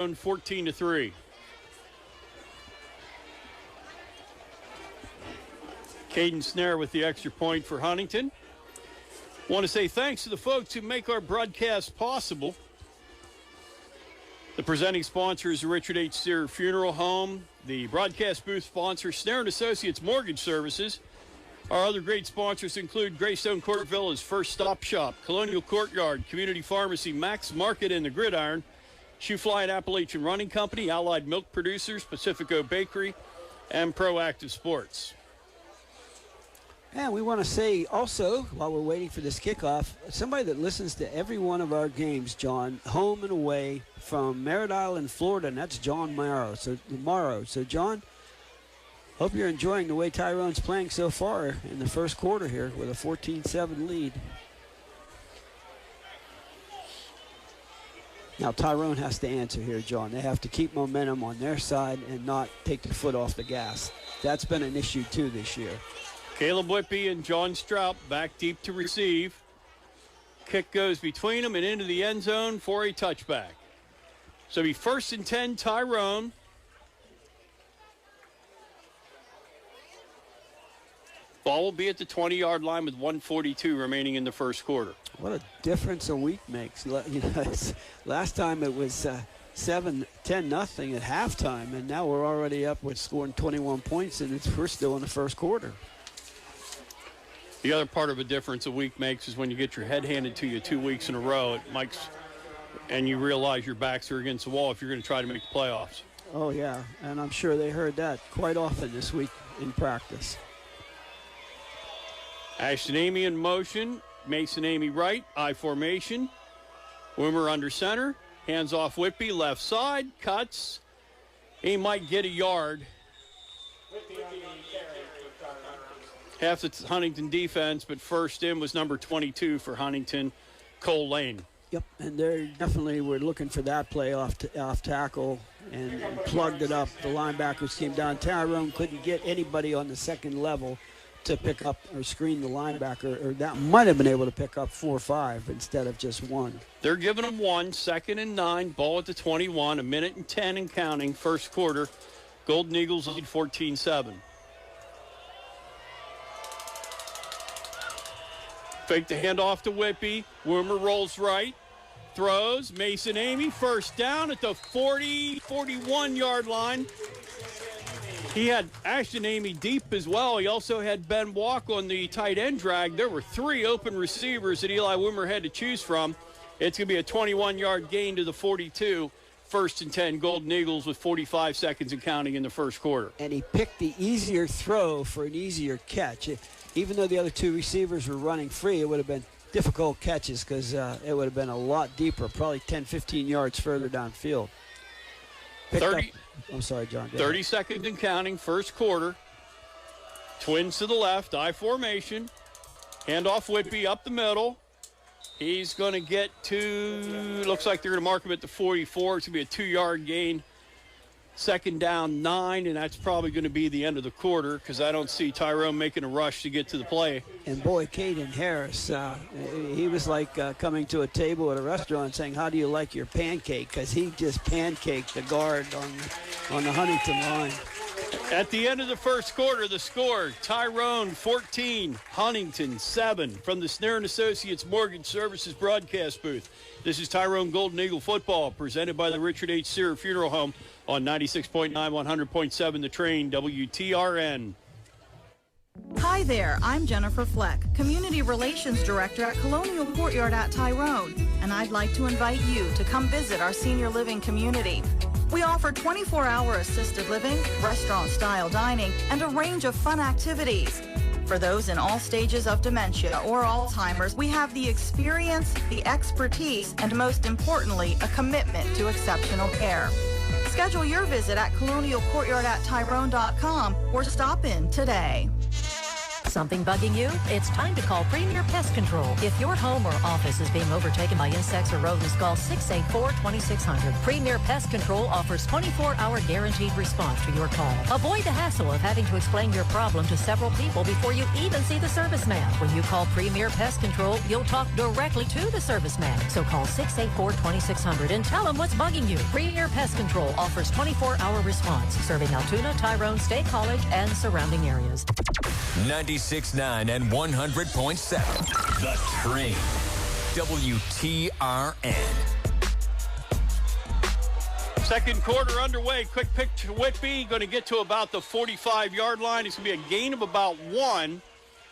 14-3. Caden Snare with the extra point for Huntington. Want to say thanks to the folks who make our broadcast possible. The presenting sponsor is the Richard H. Sear Funeral Home. The broadcast booth sponsor, Snare & Associates Mortgage Services. Our other great sponsors include Greystone Court Villa's First Stop Shop, Colonial Courtyard, Community Pharmacy, Max Market, and the Gridiron, Shoe Fly and Appalachian Running Company, Allied Milk Producers, Pacifico Bakery, and Proactive Sports. And we want to say also, while we're waiting for this kickoff, somebody that listens to every one of our games, John, home and away from Merritt Island, Florida, and that's John Morrow. So John, hope you're enjoying the way Tyrone's playing so far in the first quarter here with a 14-7 lead. Now Tyrone has to answer here, John. They have to keep momentum on their side and not take the foot off the gas. That's been an issue too this year. Caleb Whitby and John Strout back deep to receive. Kick goes between them and into the end zone for a touchback. So it'll be 1st and 10, Tyrone. Ball will be at the 20-yard line with 1:42 remaining in the first quarter. What a difference a week makes. You know, last time it was 7-10 nothing at halftime, and now we're already up with scoring 21 points, and we're still in the first quarter. The other part of a difference a week makes is when you get your head handed to you 2 weeks in a row, it makes, and you realize your backs are against the wall if you're going to try to make the playoffs. Oh, yeah, and I'm sure they heard that quite often this week in practice. Ashton Amy in motion. Mason Amy right. I formation. Wimmer under center. Hands off Whitby. Left side. Cuts. He might get a yard. Half the Huntington defense, but first in was number 22 for Huntington, Cole Lane. Yep, and they definitely were looking for that play off tackle and plugged it up. The linebackers came down. Tyrone couldn't get anybody on the second level to pick up or screen the linebacker, or that might have been able to pick up 4 or 5 instead of just 1. They're giving them 1, 2nd and 9, ball at the 21, 1:10 and counting, first quarter. Golden Eagles lead 14-7. Fake the handoff to Whitby. Wimmer rolls right. Throws. Mason Amy, first down at the 41-yard line. He had Ashton Amy deep as well. He also had Ben Walk on the tight end drag. There were 3 open receivers that Eli Wimmer had to choose from. It's going to be a 21-yard gain to the 42. 1st and 10, Golden Eagles with 45 seconds and counting in the first quarter. And he picked the easier throw for an easier catch. Even though the other 2 receivers were running free, it would have been difficult catches because it would have been a lot deeper, probably 10, 15 yards further downfield. 30. I'm sorry, John. 30 seconds and counting, first quarter. Twins to the left, I formation. Handoff Whitby up the middle. He's going to get to, looks like they're going to mark him at the 44. It's going to be a 2-yard gain. 2nd down, 9, and that's probably going to be the end of the quarter because I don't see Tyrone making a rush to get to the play. And boy, Caden Harris, he was like coming to a table at a restaurant saying, "How do you like your pancake?" Because he just pancaked the guard on the Huntington line. At the end of the first quarter, the score, Tyrone 14, Huntington 7 from the Snare & Associates Mortgage Services broadcast booth. This is Tyrone Golden Eagle football presented by the Richard H. Sear Funeral Home on 96.9, 100.7 The Train, WTRN. Hi there, I'm Jennifer Fleck, Community Relations Director at Colonial Courtyard at Tyrone, and I'd like to invite you to come visit our senior living community. We offer 24-hour assisted living, restaurant-style dining, and a range of fun activities. For those in all stages of dementia or Alzheimer's, we have the experience, the expertise, and most importantly, a commitment to exceptional care. Schedule your visit at colonialcourtyardattyrone.com or stop in today. Something bugging you? It's time to call Premier Pest Control. If your home or office is being overtaken by insects or rodents, call 684-2600. Premier Pest Control offers 24-hour guaranteed response to your call. Avoid the hassle of having to explain your problem to several people before you even see the serviceman. When you call Premier Pest Control, you'll talk directly to the serviceman. So call 684-2600 and tell them what's bugging you. Premier Pest Control offers 24-hour response, serving Altoona, Tyrone, State College, and surrounding areas. 96.9 and 100.7. The Train. WTRN. Second quarter underway. Quick pick to Whitby. Going to get to about the 45-yard line. It's going to be a gain of about 1.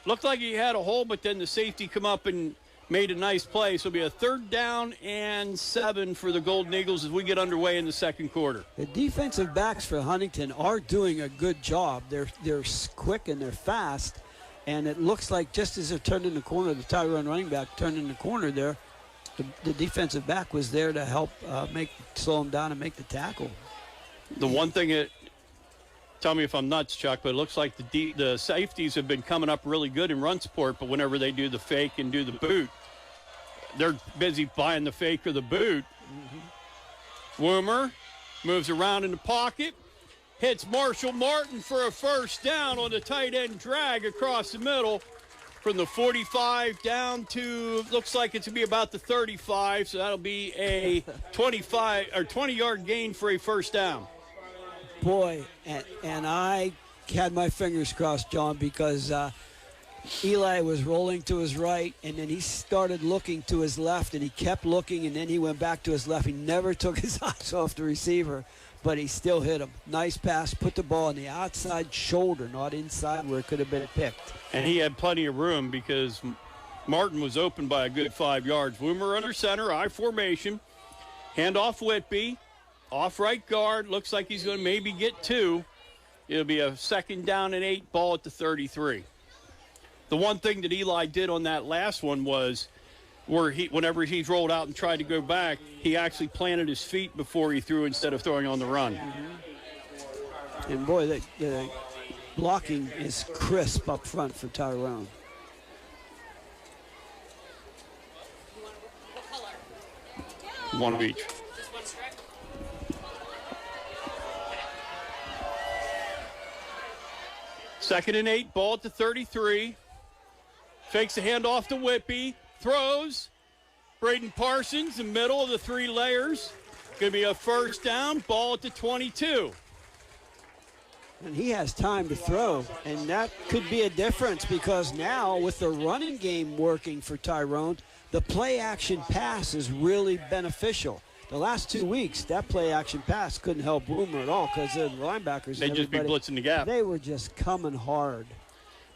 Looked like he had a hole, but then the safety come up and made a nice play. So it'll be a 3rd down and 7 for the Golden Eagles as we get underway in the second quarter. The defensive backs for Huntington are doing a good job. They're quick and they're fast, and it looks like just as they're turning the corner, the Tyrone running back turning the corner there, the defensive back was there to help slow him down and make the tackle. The one thing that, tell me if I'm nuts, Chuck, but it looks like the safeties have been coming up really good in run support, but whenever they do the fake and do the boot, they're busy buying the fake or the boot. Woomer moves around in the pocket, hits Marshall Martin for a 1st down on the tight end drag across the middle from the 45 down to, looks like it's going to be about the 35, so that'll be a 25 or 20-yard gain for a 1st down. Boy, and I had my fingers crossed, John, because Eli was rolling to his right, and then he started looking to his left, and he kept looking, and then he went back to his left. He never took his eyes off the receiver, but he still hit him. Nice pass, put the ball on the outside shoulder, not inside where it could have been picked. And he had plenty of room because Martin was open by a good 5 yards. Woomer under center, I formation, handoff Whitby. Off right guard, looks like he's going to maybe get 2. It'll be a 2nd down and 8, ball at the 33. The one thing that Eli did on that last one was whenever he's rolled out and tried to go back, he actually planted his feet before he threw instead of throwing on the run. And boy, the blocking is crisp up front for Tyrone. One of each. 2nd and 8, ball at the 33. Fakes the handoff to Whitby. Throws. Braden Parsons in the middle of the 3 layers. Going to be a 1st down, ball at the 22. And he has time to throw, and that could be a difference because now with the running game working for Tyrone, the play-action pass is really beneficial. The last 2 weeks, that play-action pass couldn't help Boomer at all because the linebackers. They'd just be blitzing the gap. They were just coming hard.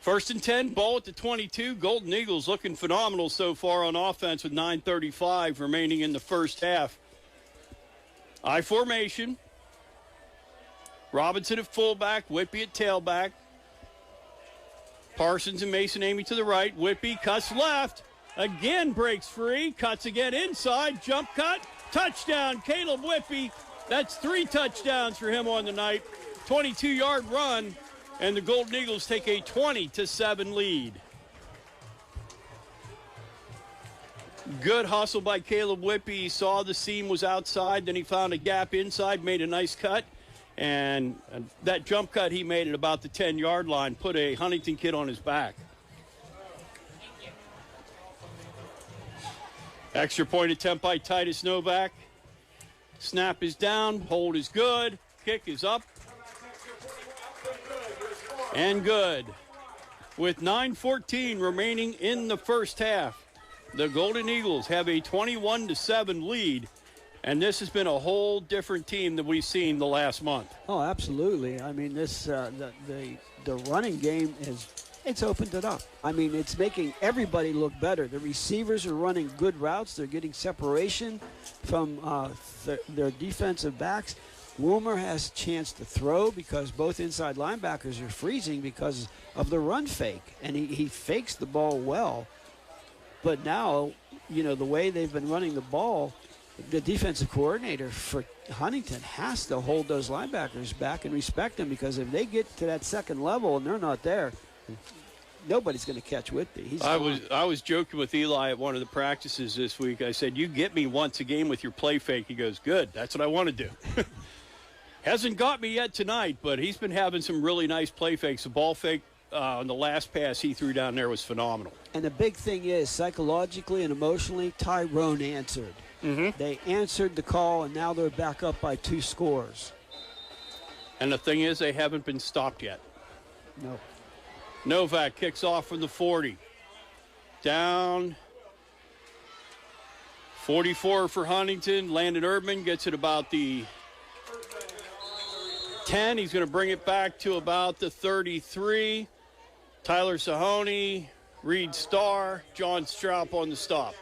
1st and 10, ball at the 22. Golden Eagles looking phenomenal so far on offense with 9:35 remaining in the first half. I formation. Robinson at fullback, Whitby at tailback. Parsons and Mason Amy to the right. Whitby cuts left. Again breaks free. Cuts again inside. Jump cut. Touchdown, Caleb Whitby. That's 3 touchdowns for him on the night. 22-yard run, and the Golden Eagles take a 20-7 lead. Good hustle by Caleb Whitby. He saw the seam was outside, then he found a gap inside, made a nice cut, and that jump cut he made at about the 10-yard line put a Huntington kid on his back. Extra point attempt by Titus Novak. Snap is down, hold is good, kick is up, and good. With 9:14 remaining in the first half, the Golden Eagles have a 21-7 lead, and this has been a whole different team than we've seen the last month. Oh, absolutely. I mean, this the running game it's opened it up. I mean, it's making everybody look better. The receivers are running good routes. They're getting separation from their defensive backs. Woomer has a chance to throw because both inside linebackers are freezing because of the run fake, and he fakes the ball well. But now, you know, the way they've been running the ball, the defensive coordinator for Huntington has to hold those linebackers back and respect them, because if they get to that second level and they're not there, nobody's going to catch Whitby. I was joking with Eli at one of the practices this week. I said, you get me once a game with your play fake. He goes, good, that's what I want to do. Hasn't got me yet tonight, but he's been having some really nice play fakes. The ball fake on the last pass he threw down there was phenomenal. And the big thing is, psychologically and emotionally, Tyrone answered. Mm-hmm. They answered the call, and now they're back up by 2 scores. And the thing is, they haven't been stopped yet. No. Novak kicks off from the 40. Down 44 for Huntington. Landon Erdman gets it about the 10. He's going to bring it back to about the 33. Tyler Sahoney, Reed Starr, John Stroup on the stop.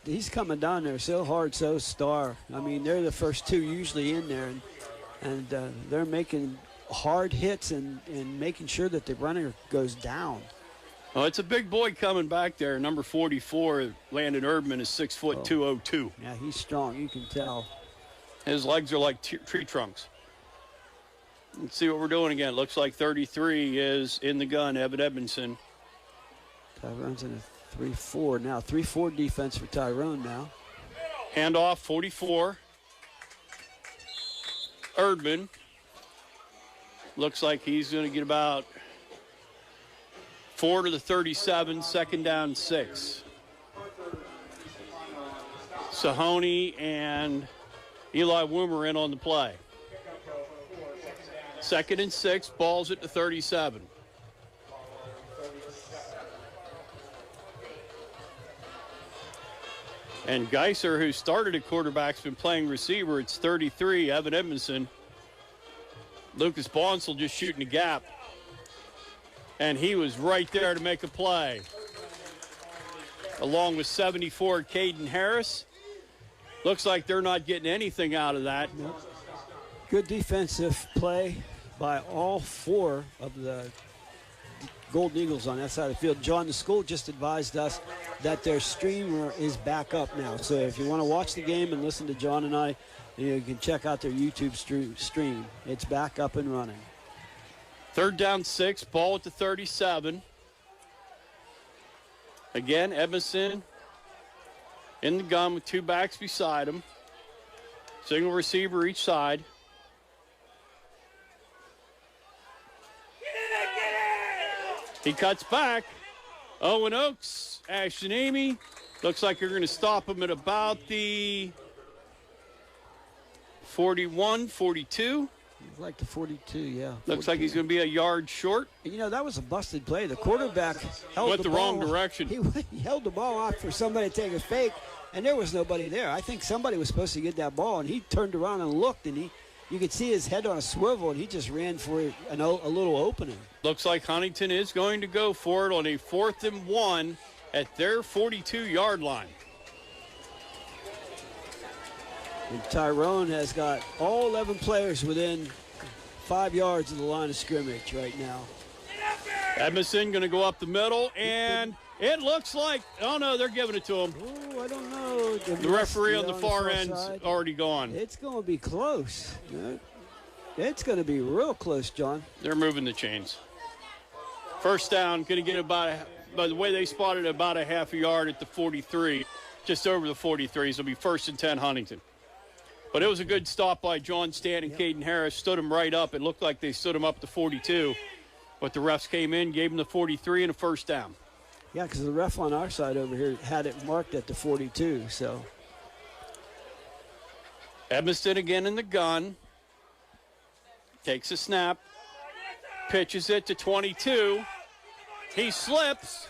He's coming down there so hard, so Starr. I mean, they're the first 2 usually in there, and they're making hard hits and making sure that the runner goes down. Well, it's a big boy coming back there. Number 44, Landon Erdman, is 6 foot 202. Yeah, he's strong. You can tell. His legs are like tree trunks. Let's see what we're doing again. Looks like 33 is in the gun, Evan Edmondson. Tyrone's in a 3-4 now. 3-4 defense for Tyrone now. Handoff, 44. Erdman. Looks like he's going to get about 4 to the 37, second down 6. Sahoney and Eli Woomer in on the play. 2nd and 6, balls at the 37. And Geiser, who started at quarterback, has been playing receiver. It's 33, Evan Edmondson. Lucas Bonsall just shooting a gap. And he was right there to make a play. Along with 74, Caden Harris. Looks like they're not getting anything out of that. Nope. Good defensive play by all 4 of the Golden Eagles on that side of the field. John, the school just advised us that their streamer is back up now. So if you want to watch the game and listen to John and I, you can check out their YouTube stream. It's back up and running. 3rd down 6, ball at the 37. Again, Edmondson in the gun with 2 backs beside him. Single receiver each side. He cuts back. Owen Oakes, Ashton Amy. Looks like you're going to stop him at about the 41, 42. Like the 42, yeah. Looks like he's going to be a yard short. You know, that was a busted play. The quarterback held the wrong direction. He held the ball out for somebody to take a fake, and there was nobody there. I think somebody was supposed to get that ball, and he turned around and looked, and you could see his head on a swivel, and he just ran for a little opening. Looks like Huntington is going to go for it on a 4th and 1 at their 42-yard line. And Tyrone has got all 11 players within 5 yards of the line of scrimmage right now. Edmondson going to go up the middle, and it looks like, oh no, they're giving it to him. Oh, I don't know. The referee on the far end's already gone. It's going to be close. It's going to be real close, John. They're moving the chains. 1st down, going to get about, by the way they spotted, about a half a yard at the 43, just over the 43. So it'll be 1st and 10 Huntington. But it was a good stop by John Stant and Caden Harris. Stood him right up. It looked like they stood him up to 42. But the refs came in, gave him the 43 and a 1st down. Yeah, because the ref on our side over here had it marked at the 42. So Edmondson again in the gun. Takes a snap. Pitches it to 22. He slips.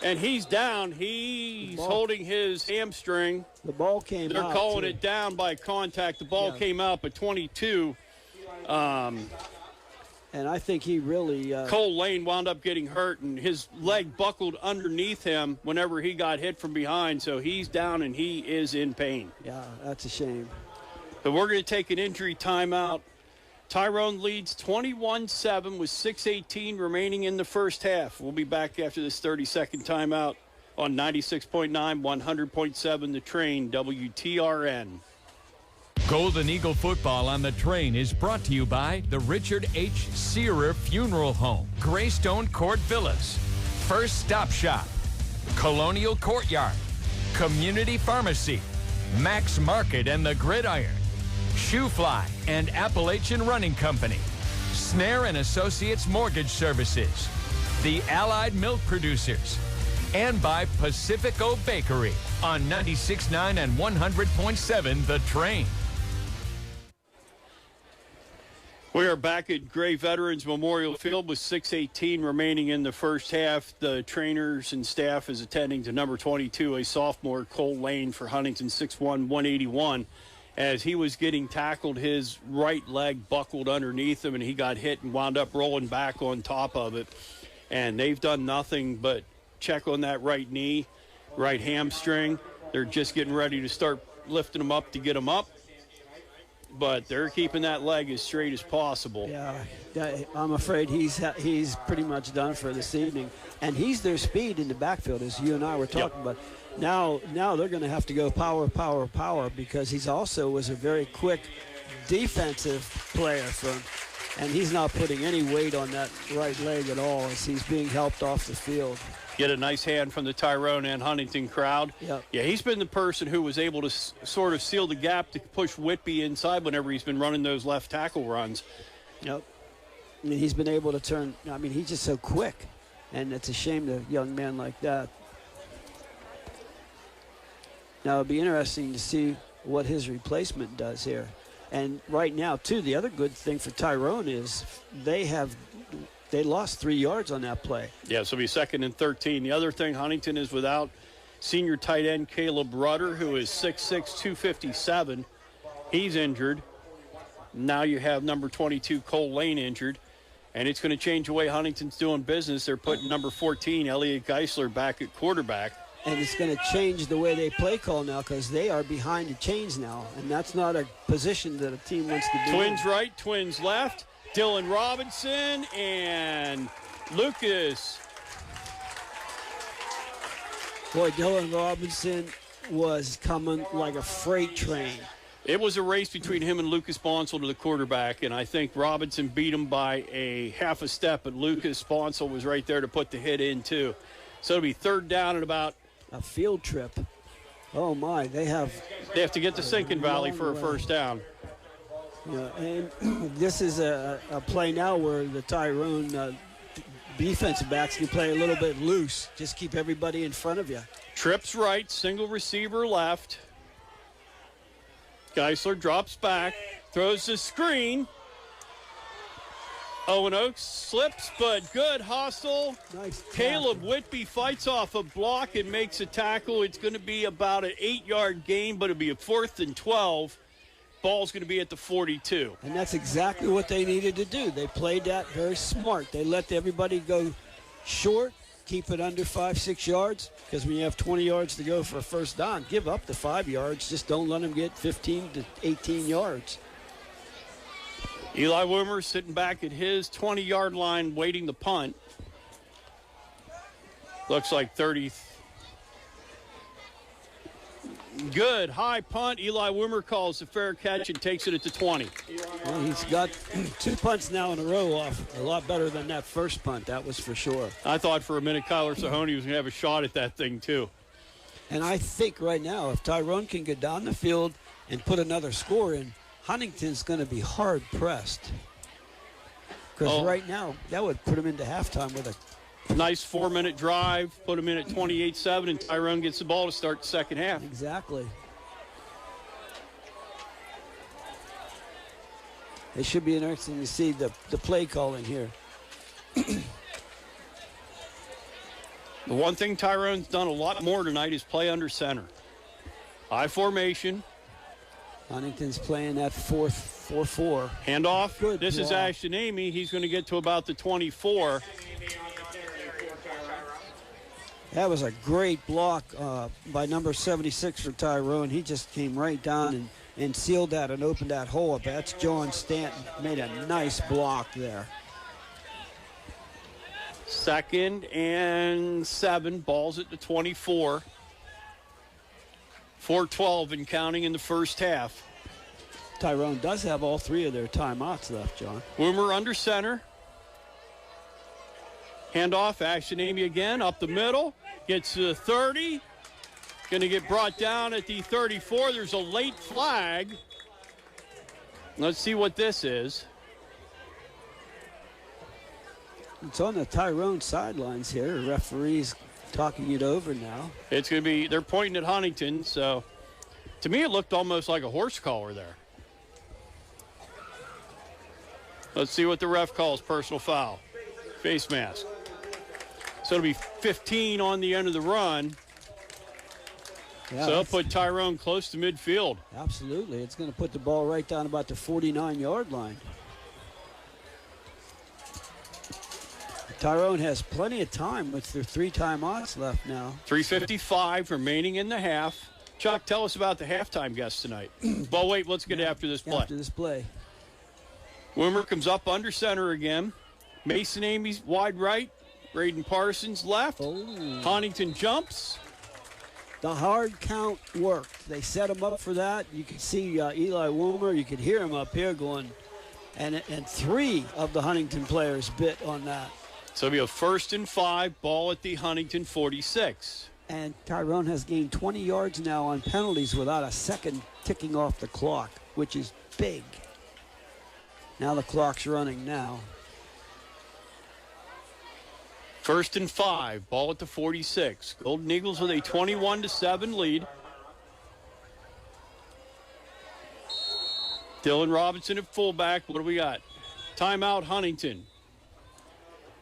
And he's down. He's holding his hamstring. The ball came out. They're calling it down by contact. The ball came out, but 22. And I think he really... Cole Lane wound up getting hurt, and his leg buckled underneath him whenever he got hit from behind. So he's down, and he is in pain. Yeah, that's a shame. But we're going to take an injury timeout. Tyrone leads 21-7 with 6:18 remaining in the first half. We'll be back after this 30-second timeout on 96.9, 100.7 The Train, WTRN. Golden Eagle football on the Train is brought to you by the Richard H. Searer Funeral Home, Greystone Court Villas, First Stop Shop, Colonial Courtyard, Community Pharmacy, Max Market and the Gridiron, Shoe Fly and Appalachian Running Company, Snare and Associates Mortgage Services, the Allied Milk Producers, and by Pacifico Bakery on 96.9 and 100.7 The Train. We are back at Gray Veterans Memorial Field with 6:18 remaining in the first half. The trainers and staff is attending to number 22, a sophomore, Cole Lane for Huntington, 6'1", 181. As he was getting tackled, his right leg buckled underneath him, and he got hit and wound up rolling back on top of it. And they've done nothing but check on that right knee, right hamstring. They're just getting ready to start lifting him up to get him up. But they're keeping that leg as straight as possible. Yeah, I'm afraid he's pretty much done for this evening. And he's their speed in the backfield, as you and I were talking about. Now they're going to have to go power, because he's also was a very quick defensive player for him. And he's not putting any weight on that right leg at all as he's being helped off the field. Get a nice hand from the Tyrone and Huntington crowd. Yep. Yeah, he's been the person who was able to sort of seal the gap to push Whitby inside whenever he's been running those left tackle runs. Yep. And he's been able to turn, he's just so quick. And it's a shame to a young man like that. Now, it'll be interesting to see what his replacement does here. And right now, too, the other good thing for Tyrone is they lost 3 yards on that play. Yeah, so it'll be 2nd and 13. The other thing, Huntington is without senior tight end Caleb Rudder, who is 6'6", 257. He's injured. Now you have number 22, Cole Lane, injured. And it's going to change the way Huntington's doing business. They're putting number 14, Elliot Geisler, back at quarterback. And it's going to change the way they play call now because they are behind the chains now. And that's not a position that a team wants to be Twins in. right, twins left. Dylan Robinson and Lucas. Boy, Dylan Robinson was coming like a freight train. It was a race between him and Lucas Bonsall to the quarterback, and I think Robinson beat him by a half a step, but Lucas Bonsall was right there to put the hit in, too. So it'll be 3rd down and about a field trip. Oh, my. They have to get to Sinkin Valley for a first down. Yeah, and this is a play now where the Tyrone defensive backs can play a little bit loose. Just keep everybody in front of you. Trips right, single receiver left. Geisler drops back, throws the screen. Owen Oaks slips, but good hustle. Nice. Caleb Whitby fights off a block and makes a tackle. It's going to be about an 8-yard gain, but it'll be a 4th and 12. Ball's going to be at the 42. And that's exactly what they needed to do. They played that very smart. They let everybody go short, keep it under 5-6 yards, because when you have 20 yards to go for a first down, give up the 5 yards. Just don't let them get 15 to 18 yards. Eli Wimmer sitting back at his 20-yard line waiting the punt. Looks like 30. Good high punt. Eli Wimmer calls the fair catch and takes it at the 20. Well, he's got 2 punts now in a row off. A lot better than that first punt, that was for sure. I thought for a minute Kyler Sahoney was going to have a shot at that thing too. And I think right now, if Tyrone can get down the field and put another score in, Huntington's going to be hard pressed. Because right now, that would put him into halftime with a nice 4-minute drive, put him in at 28-7, and Tyrone gets the ball to start the second half. Exactly. It should be interesting to see the play calling here. The one thing Tyrone's done a lot more tonight is play under center. High formation. Huntington's playing that 4-4. Handoff. Good this block. Is Ashton Amy. He's going to get to about the 24. That was a great block by number 76 for Tyrone. He just came right down and sealed that and opened that hole up. That's John Stanton. Made a nice block there. 2nd and 7. Ball's at the 24. 4:12 and counting in the first half. Tyrone does have all 3 of their timeouts left, John. Woomer under center. Handoff, Ashton Amy again, up the middle. Gets to the 30. Going to get brought down at the 34. There's a late flag. Let's see what this is. It's on the Tyrone sidelines here. The referee's talking it over now. It's going to be, they're pointing at Huntington, so to me it looked almost like a horse collar there. Let's see what the ref calls. Personal foul. Face mask. So it'll be 15 on the end of the run. Yeah, so it'll put Tyrone close to midfield. Absolutely. It's going to put the ball right down about the 49-yard line. Tyrone has plenty of time with their 3 timeouts left now. 3:55 remaining in the half. Chuck, tell us about the halftime guests tonight. Well, wait, let's get after this play. After this play. Wimmer comes up under center again. Mason Amy's wide right. Braden Parsons left. Oh. Huntington jumps. The hard count worked. They set him up for that. You could see Eli Woomer. You could hear him up here going. And 3 of the Huntington players bit on that. So it'll be a 1st and 5, ball at the Huntington 46. And Tyrone has gained 20 yards now on penalties without a second ticking off the clock, which is big. Now the clock's running now. 1st and 5, ball at the 46. Golden Eagles with a 21-7 lead. Dylan Robinson at fullback. What do we got? Timeout, Huntington.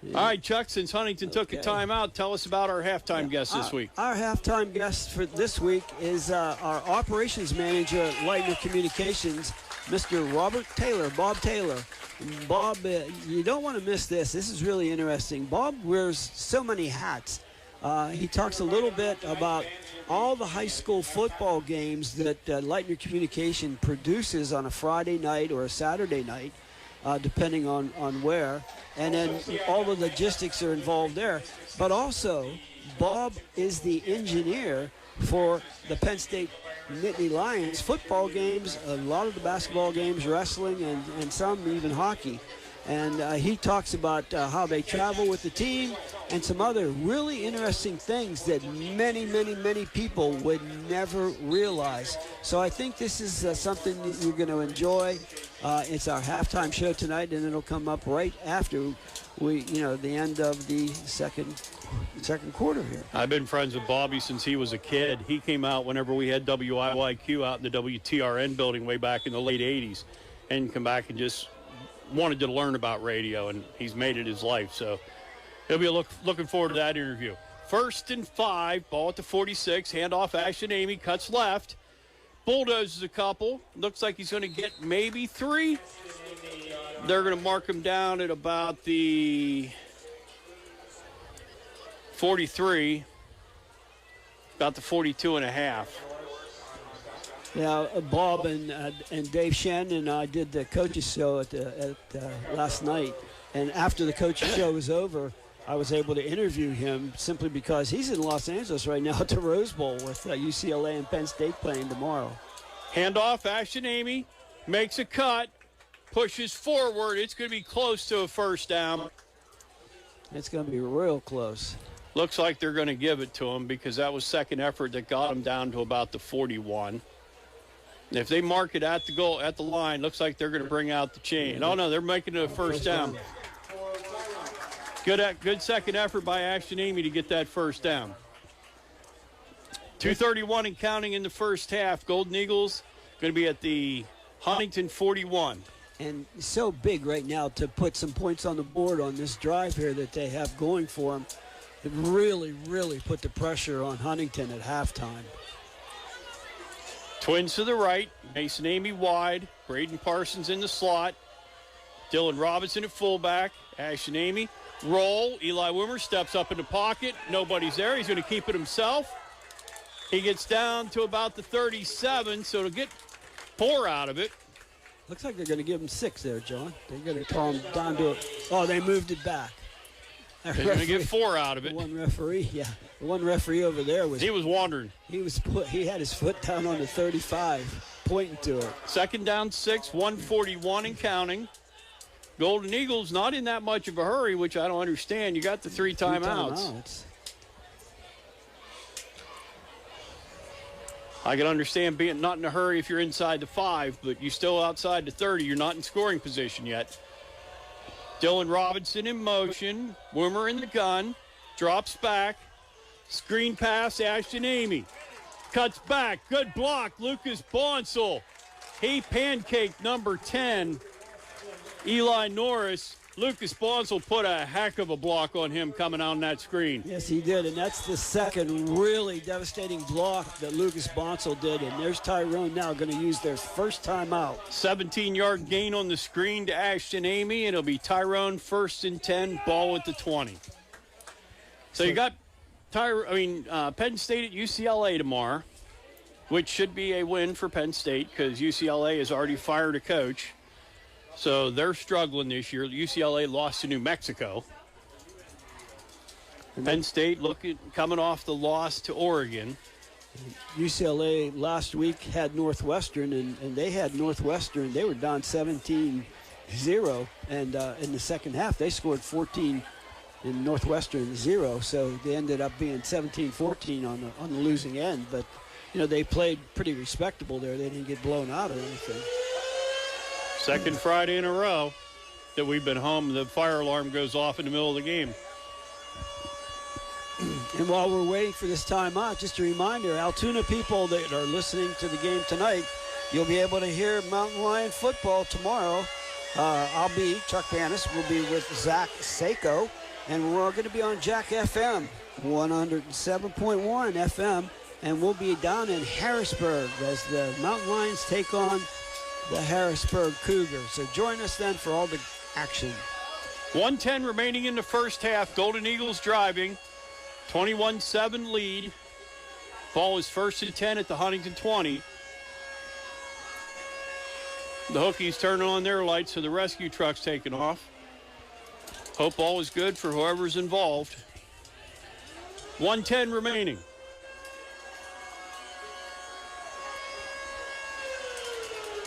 Yeah. All right, Chuck, since Huntington took a timeout, tell us about our halftime guest this week. Our halftime guest for this week is our operations manager at Lightner Communications, Mr. Robert Taylor, Bob Taylor. Bob, you don't want to miss this. This is really interesting. Bob wears so many hats. He talks a little bit about all the high school football games that Lightner Communication produces on a Friday night or a Saturday night, depending on where. And then all the logistics are involved there. But also, Bob is the engineer for the Penn State Nittany Lions football games, a lot of the basketball games, wrestling, and some even hockey. And he talks about how they travel with the team and some other really interesting things that many, many, many people would never realize. So I think this is something that you're going to enjoy. It's our halftime show tonight, and it'll come up right after the end of the second quarter here. I've been friends with Bobby since he was a kid. He came out whenever we had WIYQ out in the WTRN building way back in the late 80s and come back and just wanted to learn about radio, and he's made it his life. So he'll be looking forward to that interview. 1st and 5, ball at the 46. Handoff, Ashton Amy cuts left. Bulldozes a couple. Looks like he's going to get maybe 3. They're going to mark him down at about the 43, about the 42 and a half. Yeah, Bob and Dave Shannon and I did the coaches show at last night, and after the coaches show was over, I was able to interview him simply because he's in Los Angeles right now at the Rose Bowl with UCLA and Penn State playing tomorrow. Handoff, Ashton Amy makes a cut, pushes forward. It's going to be close to a 1st down. It's going to be real close. Looks like they're going to give it to him because that was second effort that got him down to about the 41. If they mark it at the goal, at the line, looks like they're going to bring out the chain. Oh, no, they're making it a 1st down. Good second effort by Ashton Amy to get that 1st down. 2:31 and counting in the first half. Golden Eagles going to be at the Huntington 41. And so big right now to put some points on the board on this drive here that they have going for them. It really, really put the pressure on Huntington at halftime. Twins to the right. Mason Amy wide. Braden Parsons in the slot. Dylan Robinson at fullback. Ashton Amy. Roll. Eli Wimmer steps up in the pocket. Nobody's there. He's going to keep it himself. He gets down to about the 37, so to get 4 out of it. Looks like they're going to give him 6 there, John. They're going to call him down to it. Oh, they moved it back. They're going to get 4 out of it. One referee, yeah. The one referee over there He was wandering. He had his foot down on the 35, pointing to it. Second down 6, 141 and counting. Golden Eagles not in that much of a hurry, which I don't understand. You got the 3 timeouts. I can understand being not in a hurry if you're inside the 5, but you're still outside the 30. You're not in scoring position yet. Dylan Robinson in motion. Wimmer in the gun. Drops back. Screen pass, Ashton Amy. Cuts back. Good block, Lucas Bonsall. He pancaked number 10, Eli Norris. Lucas Bonsall put a heck of a block on him coming on that screen. Yes, he did, and that's the second really devastating block that Lucas Bonsall did, and there's Tyrone now going to use their first timeout. 17-yard gain on the screen to Ashton Amy, and it'll be Tyrone 1st and 10, ball at the 20. So you got Penn State at UCLA tomorrow, which should be a win for Penn State because UCLA has already fired a coach. So they're struggling this year. UCLA lost to New Mexico. Penn State coming off the loss to Oregon. UCLA last week had Northwestern, and they had Northwestern. They were down 17-0, and in the second half they scored 14 in Northwestern 0. So they ended up being 17-14 on the losing end. But they played pretty respectable there. They didn't get blown out or anything. Second Friday in a row that we've been home, the fire alarm goes off in the middle of the game. And while we're waiting for this timeout, just a reminder, Altoona people that are listening to the game tonight, you'll be able to hear Mountain Lion football tomorrow. Chuck Bannis will be with Zach Sako, and we're going to be on Jack FM, 107.1 FM, and we'll be down in Harrisburg as the Mountain Lions take on the Harrisburg Cougars. So join us then for all the action. 1:10 remaining in the first half. Golden Eagles driving. 21-7 lead. Ball is 1st and 10 at the Huntington 20. The Hokies turning on their lights, so the rescue truck's taking off. Hope all is good for whoever's involved. 1:10 remaining.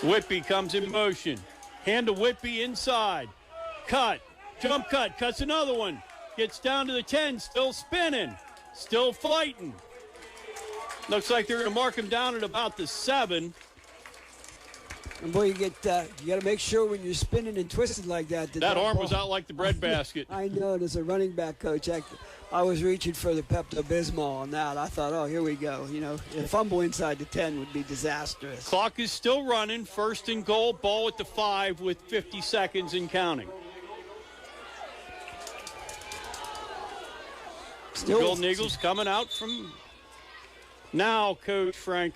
Whitby comes in motion. Hand to Whitby inside. Cut. Jump cut. Cuts another one. Gets down to the 10. Still spinning. Still fighting. Looks like they're going to mark him down at about the 7. And boy, you got to make sure when you're spinning and twisted like that. That arm was out like the bread basket. I know. As a running back coach, I was reaching for the Pepto-Bismol on that. I thought, oh, here we go. A fumble inside the 10 would be disastrous. Clock is still running. 1st and goal. Ball at the 5 with 50 seconds and counting. Still, Golden Eagles coming out from now, Coach Frank.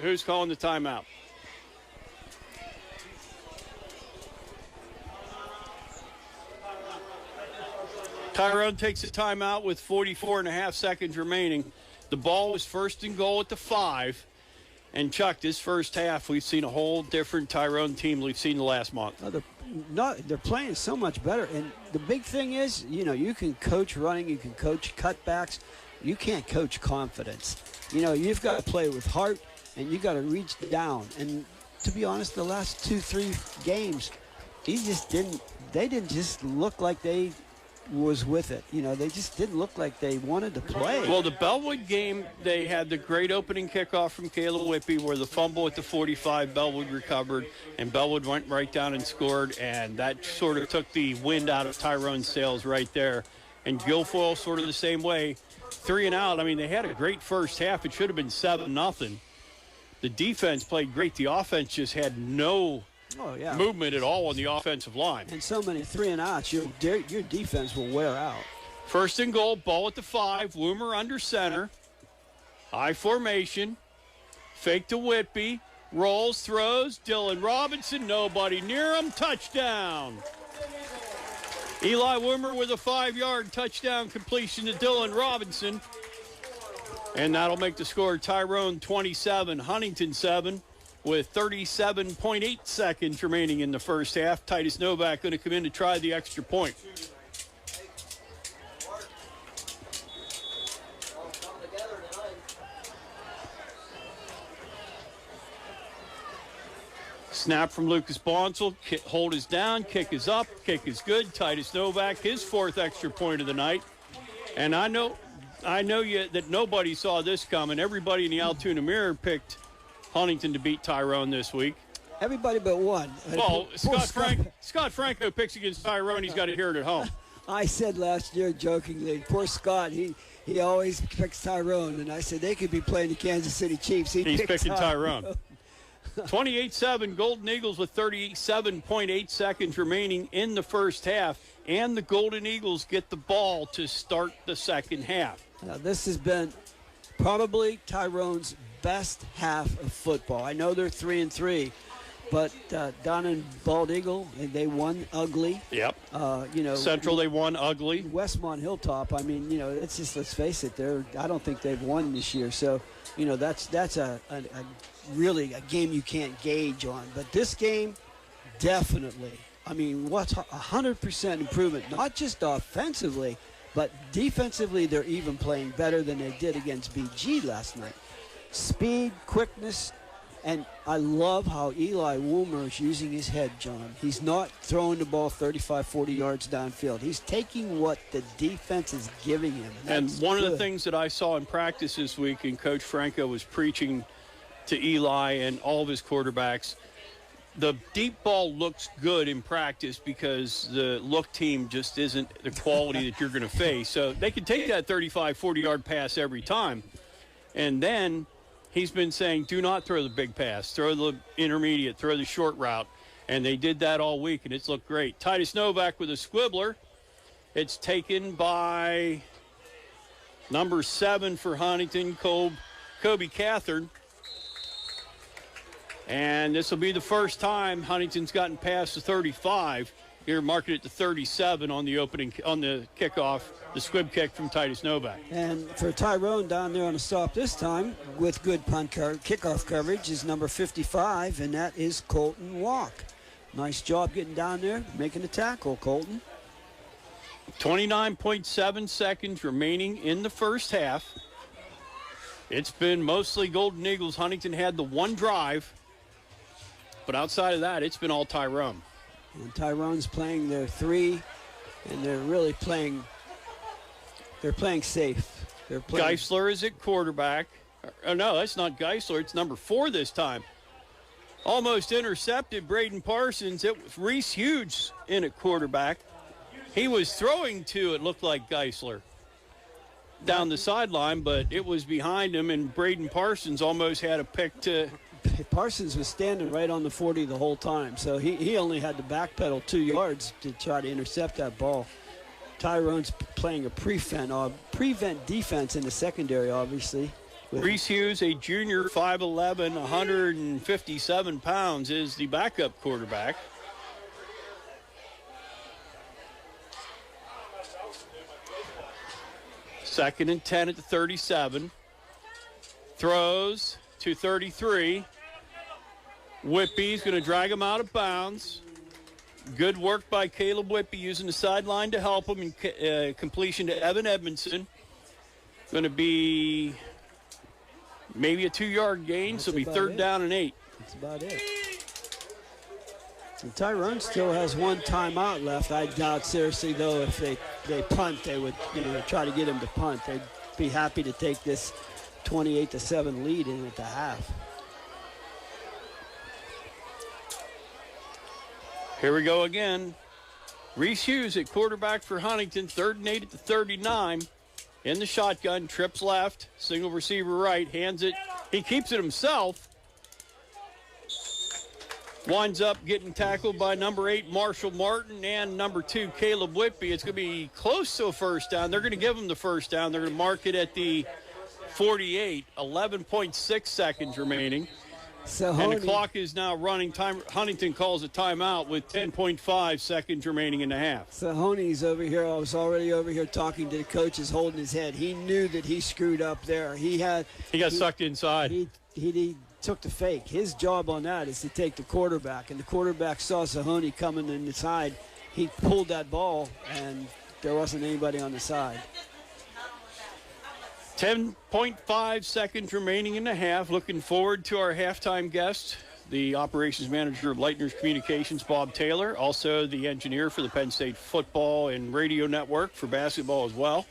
Who's calling the timeout? Tyrone takes a timeout with 44.5 seconds remaining. The ball was 1st and goal at the 5. And Chuck, this first half, we've seen a whole different Tyrone team we've seen the last month. They're playing so much better. And the big thing is, you can coach running, you can coach cutbacks. You can't coach confidence. You've got to play with heart, and you got to reach down. And to be honest, the last 2-3 games, they didn't just look like they was with it. They just didn't look like they wanted to play. Well, the Bellwood game, they had the great opening kickoff from Caleb Whitby where the fumble at the 45, Bellwood recovered, and Bellwood went right down and scored, and that sort of took the wind out of Tyrone's sails right there. And Guilfoyle sort of the same way. 3 and out. They had a great first half. It should have been 7-0. The defense played great. The offense just had no movement at all on the offensive line. And so many 3 and outs, your defense will wear out. 1st and goal, ball at the 5. Woomer under center. I formation. Fake to Whitby. Rolls, throws. Dylan Robinson, nobody near him. Touchdown. Eli Woomer with a 5-yard touchdown completion to Dylan Robinson. And that'll make the score Tyrone 27, Huntington 7. With 37.8 seconds remaining in the first half. Titus Novak going to come in to try the extra point. Snap from Lucas Bonsall. Hold is down. Kick is up. Kick is good. Titus Novak, his 4th extra point of the night. And I know that nobody saw this coming. Everybody in the Altoona Mirror picked Huntington to beat Tyrone this week. Everybody but one. Well, Scott Franco picks against Tyrone. He's got to hear it at home. I said last year jokingly, poor Scott, he always picks Tyrone. And I said they could be playing the Kansas City Chiefs. He's picking Tyrone. 28-7, Golden Eagles with 37.8 seconds remaining in the first half. And the Golden Eagles get the ball to start the second half. Now, this has been probably Tyrone's best half of football. I know they're 3-3, but down in Bald Eagle, they won ugly. Yep. Central, they won ugly. Westmont Hilltop, I mean, it's just, let's face it, I don't think they've won this year. So, that's a really a game you can't gauge on. But this game, definitely. I mean, what's 100% improvement, not just offensively, but defensively, they're even playing better than they did against BG last night. Speed, quickness, and I love how Eli Woomer is using his head, John. He's not throwing the ball 35, 40 yards downfield. He's taking what the defense is giving him. And one of the things that I saw in practice this week, and Coach Franco was preaching to Eli and all of his quarterbacks, the deep ball looks good in practice because the look team just isn't the quality that you're going to face. So they can take that 35, 40-yard pass every time. And then he's been saying, do not throw the big pass. Throw the intermediate. Throw the short route. And they did that all week, and it's looked great. Titus Novak with a squibbler. It's taken by number 7 for Huntington, Kobe Cathern. And this will be the first time Huntington's gotten past the 35. Here, marking it to 37 on the kickoff, the squib kick from Titus Novak. And for Tyrone down there on the stop this time, with good kickoff coverage, is number 55, and that is Colton Walk. Nice job getting down there, making the tackle, Colton. 29.7 seconds remaining in the first half. It's been mostly Golden Eagles. Huntington had the one drive. But outside of that, it's been all Tyrone. And Tyrone's playing their 3, and they're really playing. They're playing safe. Geisler is at quarterback. Oh no, that's not Geisler. It's number 4 this time. Almost intercepted Braden Parsons. It was Reese Hughes in at quarterback. He was throwing to, it looked like Geisler, down the sideline, but it was behind him, and Braden Parsons almost had a pick to. Parsons was standing right on the 40 the whole time, so he only had to backpedal 2 yards to try to intercept that ball. Tyrone's playing a prevent defense in the secondary, obviously. Reese Hughes, a junior, 5'11", 157 pounds, is the backup quarterback. Second and 10 at the 37. Throws to 33. Whippy's going to drag him out of bounds. Good work by Caleb Whippy using the sideline to help him, and completion to Evan Edmondson. Going to be maybe a 2-yard gain, so it'll be 3rd down and 8. That's about it. And Tyrone still has 1 timeout left. I doubt seriously, though, if they punt, they would try to get him to punt. They'd be happy to take this 28-7 lead in at the half. Here we go again. Reese Hughes at quarterback for Huntington, 3rd and 8 at the 39. In the shotgun, trips left, single receiver right, hands it. He keeps it himself. Winds up getting tackled by number 8, Marshall Martin, and number 2, Caleb Whitby. It's going to be close to a first down. They're going to give him the first down. They're going to mark it at the 48, 11.6 seconds remaining. And the clock is now running. Huntington calls a timeout with 10.5 seconds remaining in the half. Sahoni's over here. I was already over here talking to the coaches, holding his head. He knew that he screwed up there. He got sucked inside. He took the fake. His job on that is to take the quarterback, and the quarterback saw Sahoni coming in the side. He pulled that ball, and there wasn't anybody on the side. 10.5 seconds remaining in the half. Looking forward to our halftime guest, the operations manager of Leitner's Communications, Bob Taylor, also the engineer for the Penn State football and radio network for basketball as well.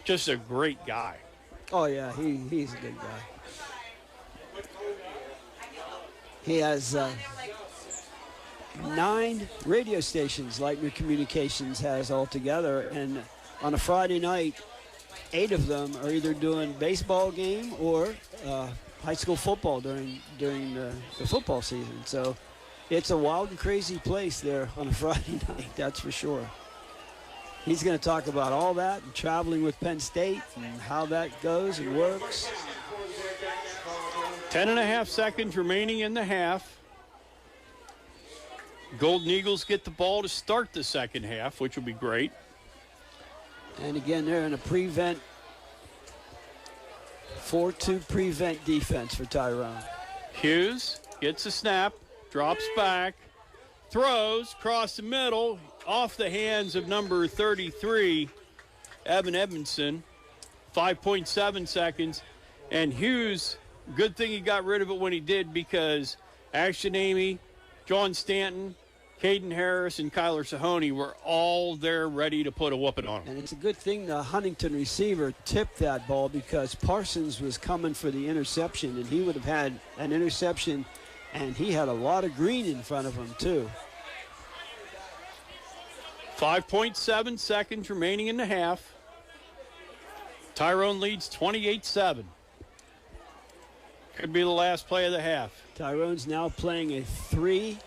Just a great guy. Oh, yeah, he's a good guy. He has 9 radio stations Leitner Communications has altogether, and on a Friday night, 8 of them are either doing baseball game or high school football during the football season. So it's a wild and crazy place there on a Friday night, that's for sure. He's going to talk about all that and traveling with Penn State and how that goes and works. 10.5 seconds remaining in the half. Golden Eagles get the ball to start the second half, which will be great. And again, they're in a prevent, 4-2 prevent defense for Tyrone. Hughes gets a snap, drops back, throws across the middle, off the hands of number 33, Evan Edmondson. 5.7 seconds. And Hughes, good thing he got rid of it when he did, because Ashton Amy, John Stanton, Caden Harris, and Kyler Sahoney were all there ready to put a whooping on him. And it's a good thing the Huntington receiver tipped that ball, because Parsons was coming for the interception, and he would have had an interception, and he had a lot of green in front of him too. 5.7 seconds remaining in the half. Tyrone leads 28-7. Could be the last play of the half. Tyrone's now playing a 3-1,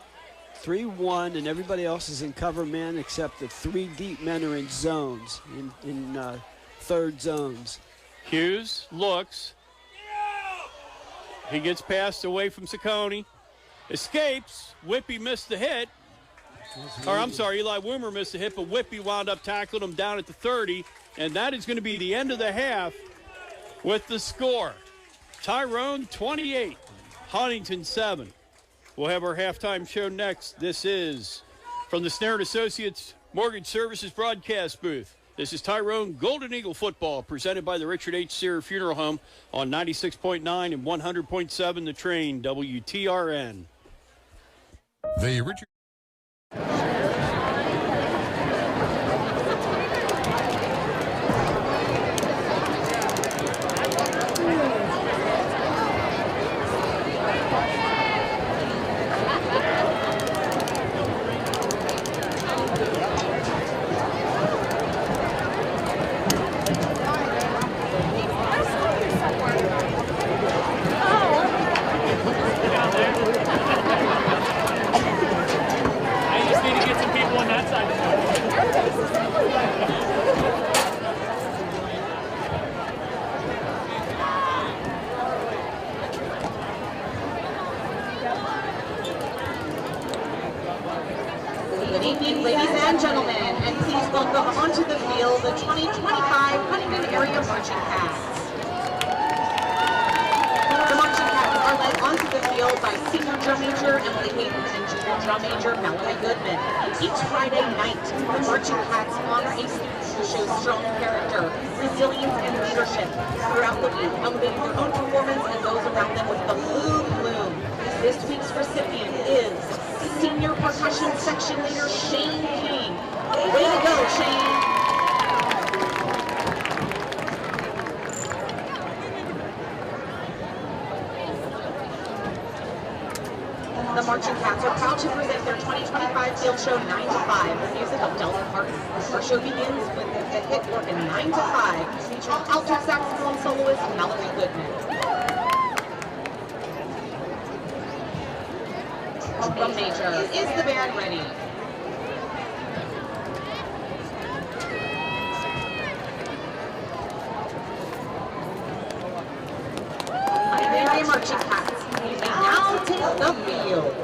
and everybody else is in cover man except the 3 deep men are in zones, in third zones. Hughes looks. He gets passed away from Saccone. Escapes. Whippy missed the hit. Eli Wimmer missed the hit, but Whippy wound up tackling him down at the 30, and that is going to be the end of the half with the score. Tyrone 28, Huntington 7. We'll have our halftime show next. This is from the Snare & Associates Mortgage Services broadcast booth. This is Tyrone Golden Eagle football, presented by the Richard H. Sear Funeral Home on 96.9 and 100.7 The Train, WTRN. The Richard. The Marching Cats are proud to present their 2025 field show 9 to 5, the music of Delta Martin. Our show begins with the hit organ 9 to 5, featuring alto saxophone soloist Mallory Goodman. Drum major, is the band ready? Miami Marching Cats, you may now take the field.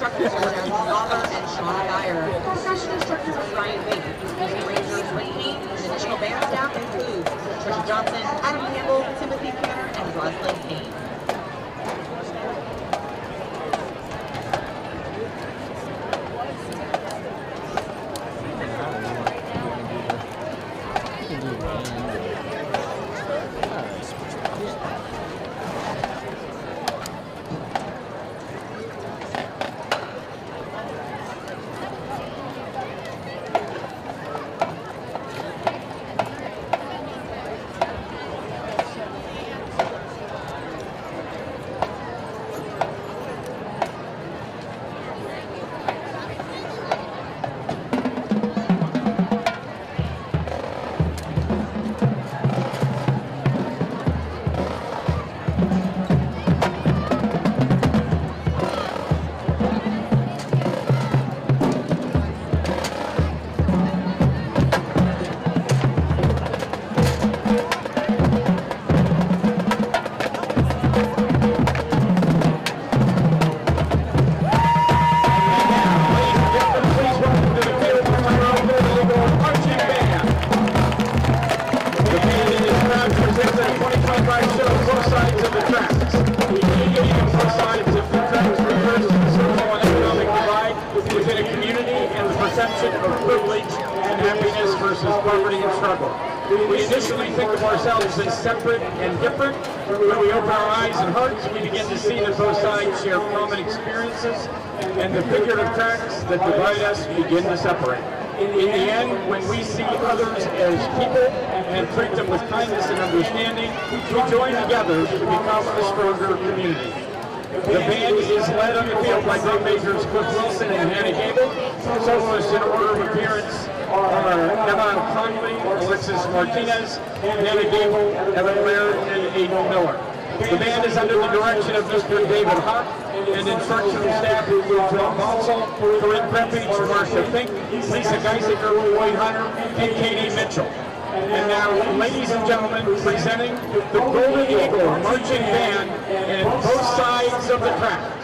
instructors were Aaron Sauber and Sean Geyer. Percussion instructor was Ryan Baker. Music arrangers Rick Payne. And additional band staff includes Trisha Johnson, Adam Campbell, Timothy Canner, and Rosalind Payne. We initially think of ourselves as separate and different. When we open our eyes and hearts, we begin to see that both sides share common experiences, and the figurative tracks that divide us begin to separate. In the end, when we see others as people and treat them with kindness and understanding, we join together to become a stronger community. The band is led on the field by drum majors Cliff Wilson and Hannah Gable. Soloists in order of appearance are Emma Conley, Alexis Martinez, Hannah Gable, Evan Laird, and Aiden Miller. The band is under the direction of Mr. David Huck, and instructional staff includes Rob Monsell, Corinne Prepage, Marcia Fink, Lisa Geisinger, Lloyd Hunter, and Katie Mitchell. And now, ladies and gentlemen, presenting the Golden Eagle Marching Band and both sides of the track.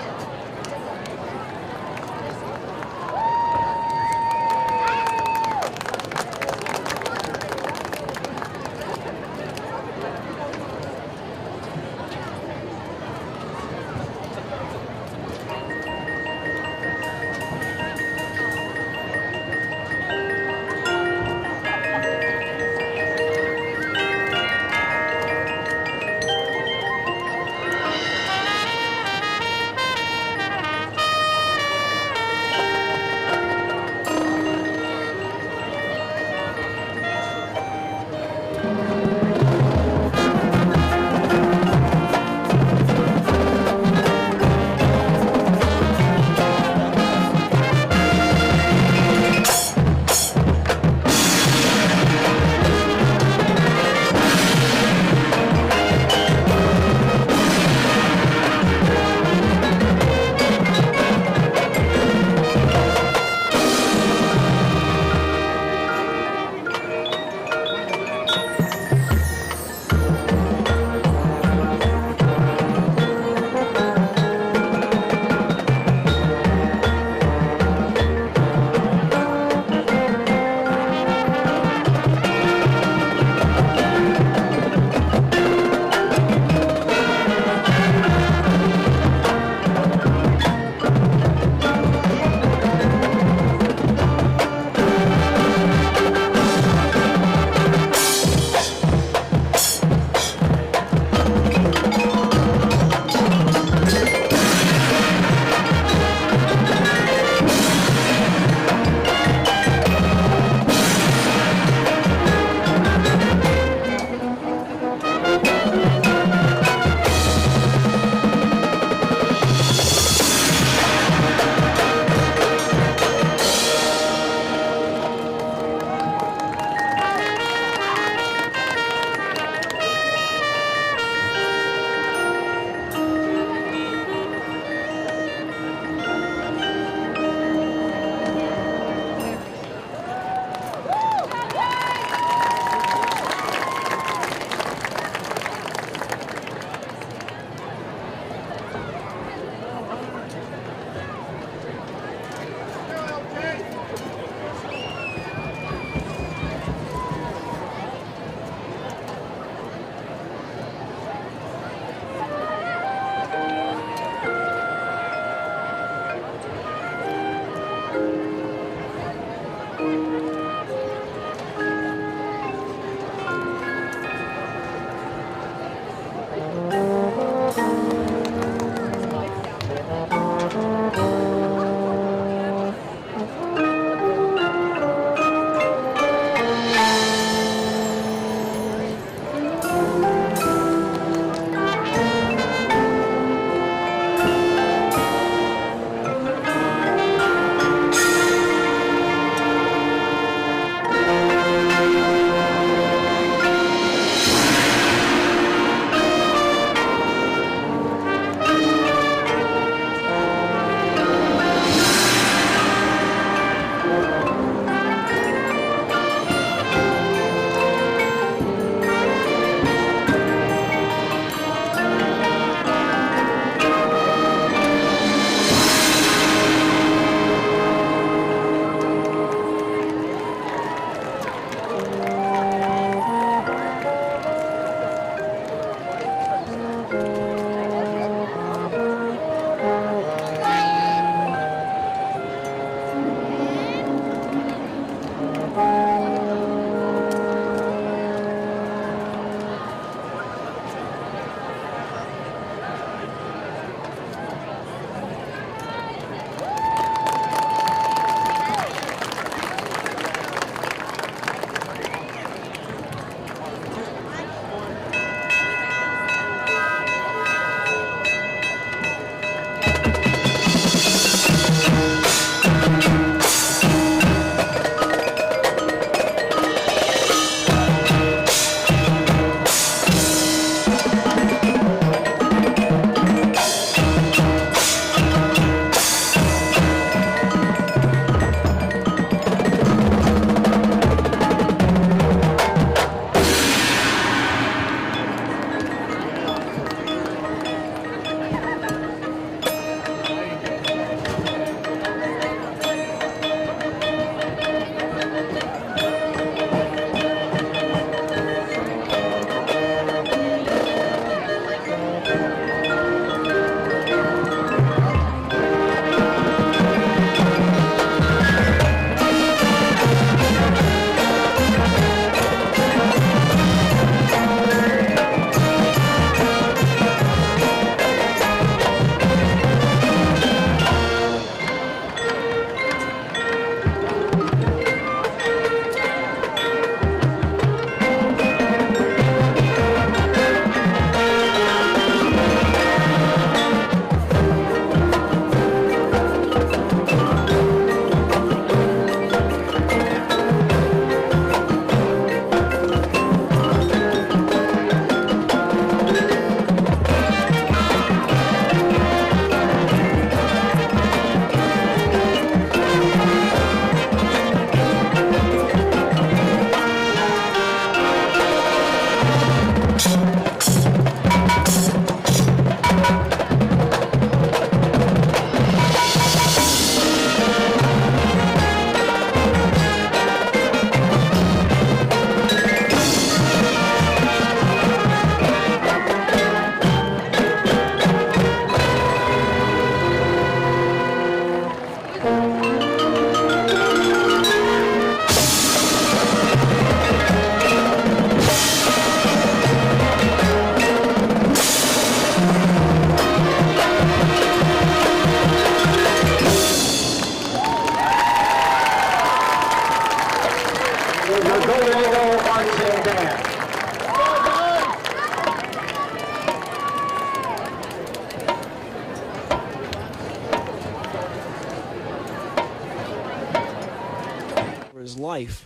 his life.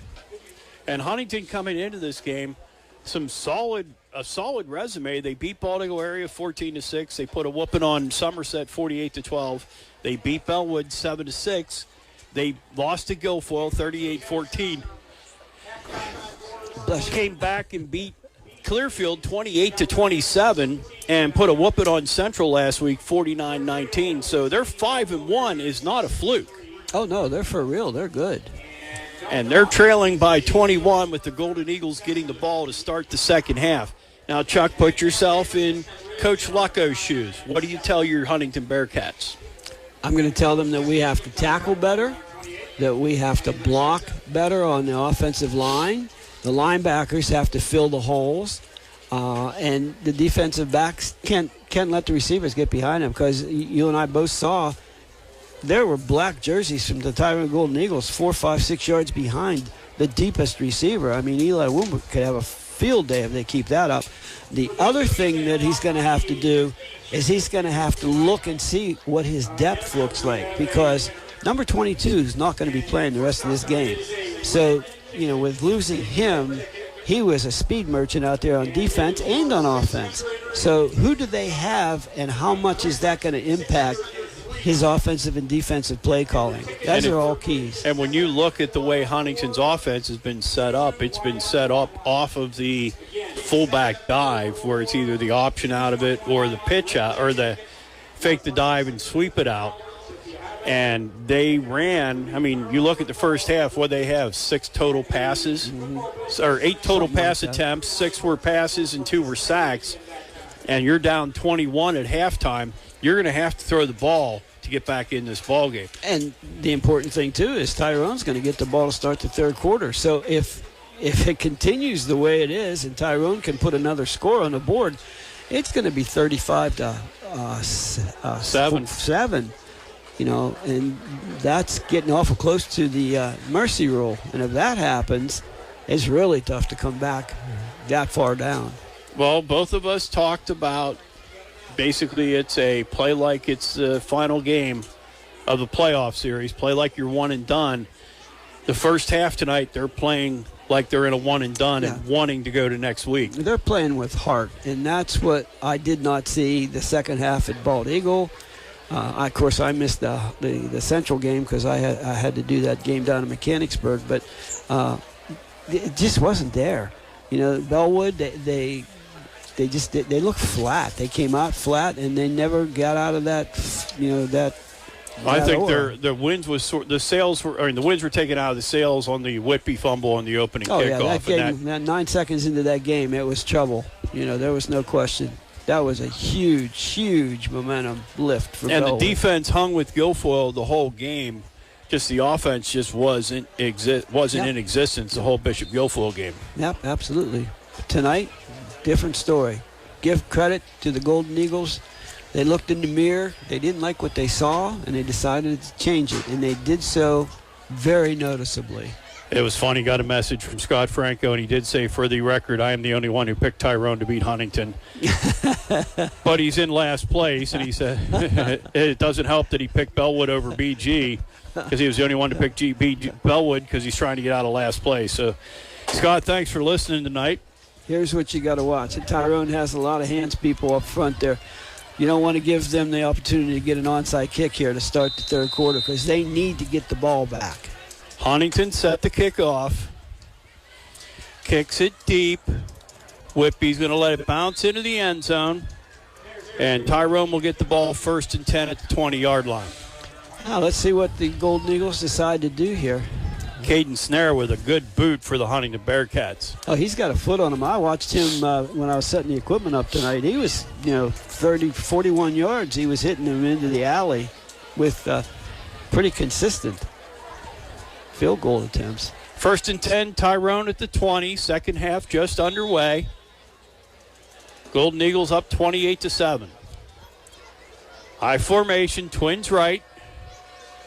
And Huntington coming into this game, a solid resume. They beat Bald Area 14-6. They put a whooping on Somerset 48-12. They beat Bellwood 7-6. They lost to Guilfoyle 38-14. Came back and beat Clearfield 28-27 and put a whooping on Central last week 49-19. So their 5-1 is not a fluke. Oh no, they're for real. They're good. And they're trailing by 21 with the Golden Eagles getting the ball to start the second half. Now, Chuck, put yourself in Coach Lucco's shoes. What do you tell your Huntington Bearcats? I'm going to tell them that we have to tackle better, that we have to block better on the offensive line. The linebackers have to fill the holes, and the defensive backs can't let the receivers get behind them, because you and I both saw there were black jerseys from the Tyrone Golden Eagles 4, 5, 6 yards behind the deepest receiver. I mean, Eli Wimber could have a field day if they keep that up. The other thing that he's going to have to do is he's going to have to look and see what his depth looks like, because number 22 is not going to be playing the rest of this game. So, you know, with losing him, he was a speed merchant out there on defense and on offense. So who do they have, and how much is that going to impact his offensive and defensive play calling? Those are all keys. And when you look at the way Huntington's offense has been set up, it's been set up off of the fullback dive, where it's either the option out of it or the pitch out, or the fake the dive and sweep it out. And they ran, I mean, you look at the first half, what they have, 6 total passes, or 8 total pass attempts, 6 were passes and 2 were sacks, and you're down 21 at halftime. You're going to have to throw the ball to get back in this ball game. And the important thing, too, is Tyrone's going to get the ball to start the third quarter. So if it continues the way it is and Tyrone can put another score on the board, it's going to be 35-7. You know, and that's getting awful close to the mercy rule. And if that happens, it's really tough to come back that far down. Well, both of us talked about basically it's a play like it's the final game of the playoff series, play like you're one and done. The first half tonight, they're playing like they're in a one and done and wanting to go to next week. They're playing with heart, and that's what I did not see the second half at Bald Eagle. Of course, I missed the Central game because I had to do that game down in Mechanicsburg, but it just wasn't there. You know, Bellwood, they looked flat. They came out flat, and they never got out of that. You know that. I think the winds the winds were taken out of the sails on the Whitby fumble on the opening kickoff. Yeah, that game, 9 seconds into that game, it was trouble. You know, there was no question. That was a huge, huge momentum lift for Bellwood. And the defense hung with Guilfoyle the whole game. Just the offense just wasn't in existence the whole Bishop Guilfoyle game. Yep, absolutely. Tonight, different story. Give credit to the Golden Eagles. They looked in the mirror, they didn't like what they saw, and they decided to change it. And they did so very noticeably. It was funny. Got a message from Scott Franco, and he did say, for the record, I am the only one who picked Tyrone to beat Huntington. But he's in last place, and he said it doesn't help that he picked Bellwood over BG, because he was the only one to pick Bellwood because he's trying to get out of last place. So, Scott, thanks for listening tonight. Here's what you got to watch. Tyrone has a lot of hands people up front there. You don't want to give them the opportunity to get an onside kick here to start the third quarter, because they need to get the ball back. Huntington set the kickoff. Kicks it deep. Whitby's going to let it bounce into the end zone. And Tyrone will get the ball 1st and 10 at the 20-yard line. Now let's see what the Golden Eagles decide to do here. Caden Snare with a good boot for the Huntington Bearcats. Oh, he's got a foot on him. I watched him when I was setting the equipment up tonight. He was, 41 yards. He was hitting them into the alley with pretty consistent field goal attempts. 1st and 10, Tyrone at the 20. Second half just underway. Golden Eagles up 28-7. High formation, Twins right.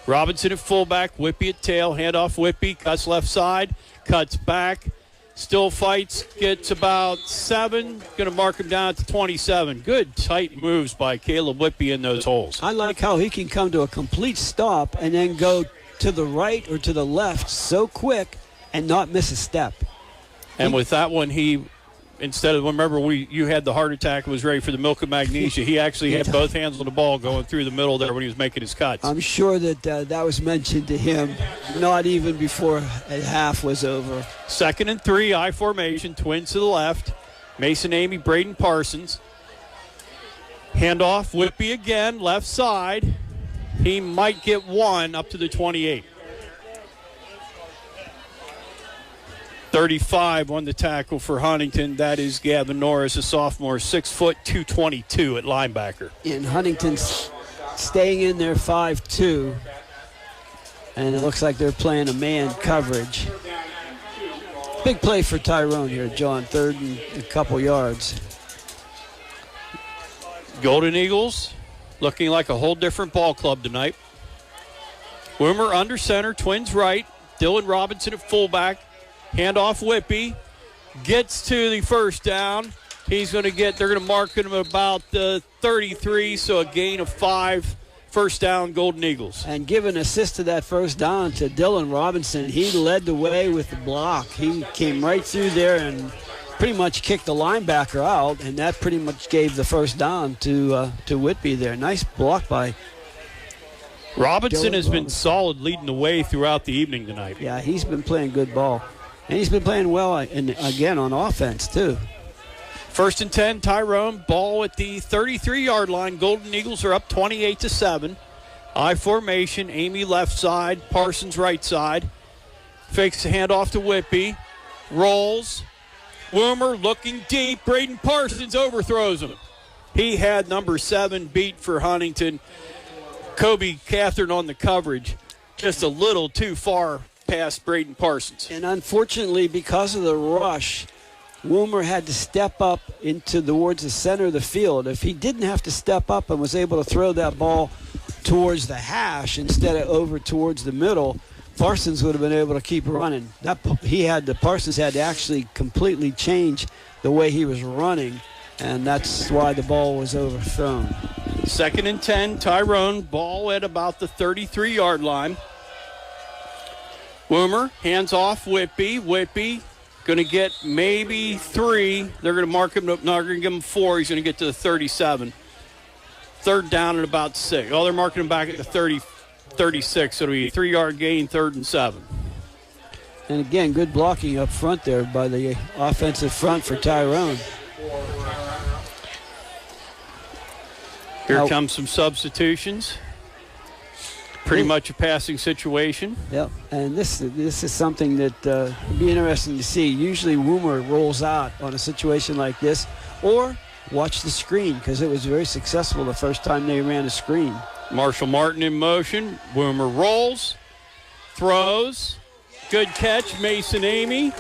Robinson at fullback, Whitby at tail, handoff Whitby, cuts left side, cuts back, still fights, gets about 7, going to mark him down to 27. Good tight moves by Caleb Whitby in those holes. I like how he can come to a complete stop and then go to the right or to the left so quick and not miss a step. And with that one, he, instead of, remember, you had the heart attack and was ready for the milk of magnesia. He actually had both hands on the ball going through the middle there when he was making his cuts. I'm sure that that was mentioned to him not even before half was over. 2nd and 3, I formation, Twins to the left. Mason Amy, Braden Parsons. Handoff, Whippy again, left side. He might get one up to the 28. 35 on the tackle for Huntington. That is Gavin Norris, a sophomore, 6 foot 222 at linebacker. And Huntington's staying in there 5-2. And it looks like they're playing a man coverage. Big play for Tyrone here, John. 3rd and a couple yards. Golden Eagles looking like a whole different ball club tonight. Wimmer under center, Twins right. Dylan Robinson at fullback. Handoff Whippy. Gets to the first down. They're going to mark him about the 33, so a gain of 5. First down, Golden Eagles. And give an assist to that first down to Dylan Robinson. He led the way with the block. He came right through there and pretty much kicked the linebacker out, and that pretty much gave the first down to Whitby there. Nice block by Robinson. Has been solid leading the way throughout the evening tonight. Yeah, he's been playing good ball. And he's been playing well, again, on offense, too. 1st and 10, Tyrone. Ball at the 33-yard line. Golden Eagles are up 28-7. I formation. Amy left side. Parsons right side. Fakes the handoff to Whippy. Rolls. Woomer looking deep. Braden Parsons overthrows him. He had number 7 beat for Huntington. Kobe Catherine on the coverage. Just a little too far past Braden Parsons. And unfortunately, because of the rush, Woomer had to step up towards the center of the field. If he didn't have to step up and was able to throw that ball towards the hash instead of over towards the middle, Parsons would have been able to keep running. Parsons had to actually completely change the way he was running, and that's why the ball was overthrown. 2nd and 10, Tyrone. Ball at about the 33-yard line. Woomer, hands off Whippy. Whippy going to get maybe 3. They're going to mark him up. No, they're going to give him 4. He's going to get to the 37. 3rd down at about 6. Oh, they're marking him back at the 36. So it'll be a 3-yard gain, 3rd and 7. And again, good blocking up front there by the offensive front for Tyrone. Here comes some substitutions. Pretty much a passing situation. Yep, and this is something that would be interesting to see. Usually Woomer rolls out on a situation like this, or watch the screen, because it was very successful the first time they ran a screen. Marshall Martin in motion. Woomer rolls, throws, good catch, Mason Amy.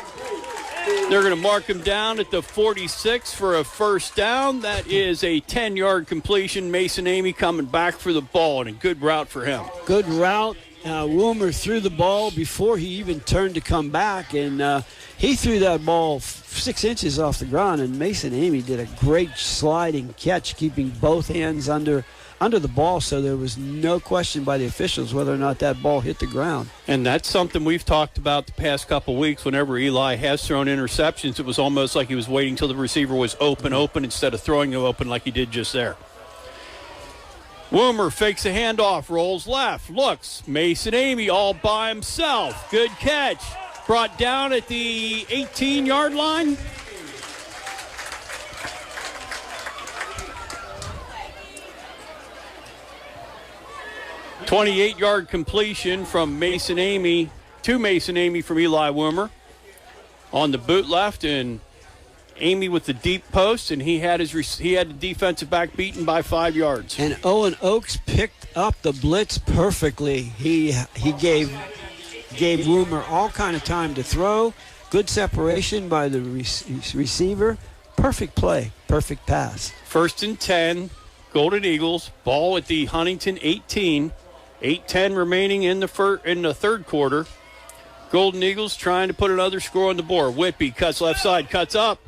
They're going to mark him down at the 46 for a first down. That is a 10-yard completion. Mason Amy coming back for the ball, and a good route for him. Good route. Woomer threw the ball before he even turned to come back, and he threw that ball 6 inches off the ground, and Mason Amy did a great sliding catch, keeping both hands under the ball, so there was no question by the officials whether or not that ball hit the ground. And that's something we've talked about the past couple weeks. Whenever Eli has thrown interceptions, it was almost like he was waiting till the receiver was open, instead of throwing him open like he did just there. Woomer fakes a handoff, rolls left, looks. Mason Amy all by himself. Good catch. Brought down at the 18-yard line. .28-yard completion from Mason Amy to Mason Amy from Eli Woomer. On the boot left, and Amy with the deep post, and he had the defensive back beaten by 5 yards. And Owen Oakes picked up the blitz perfectly. He gave Woomer all kind of time to throw. Good separation by the receiver. Perfect play, perfect pass. 1st and 10, Golden Eagles. Ball at the Huntington 18. 8:10 remaining in the third quarter. Golden Eagles trying to put another score on the board. Whippy cuts left side, cuts up.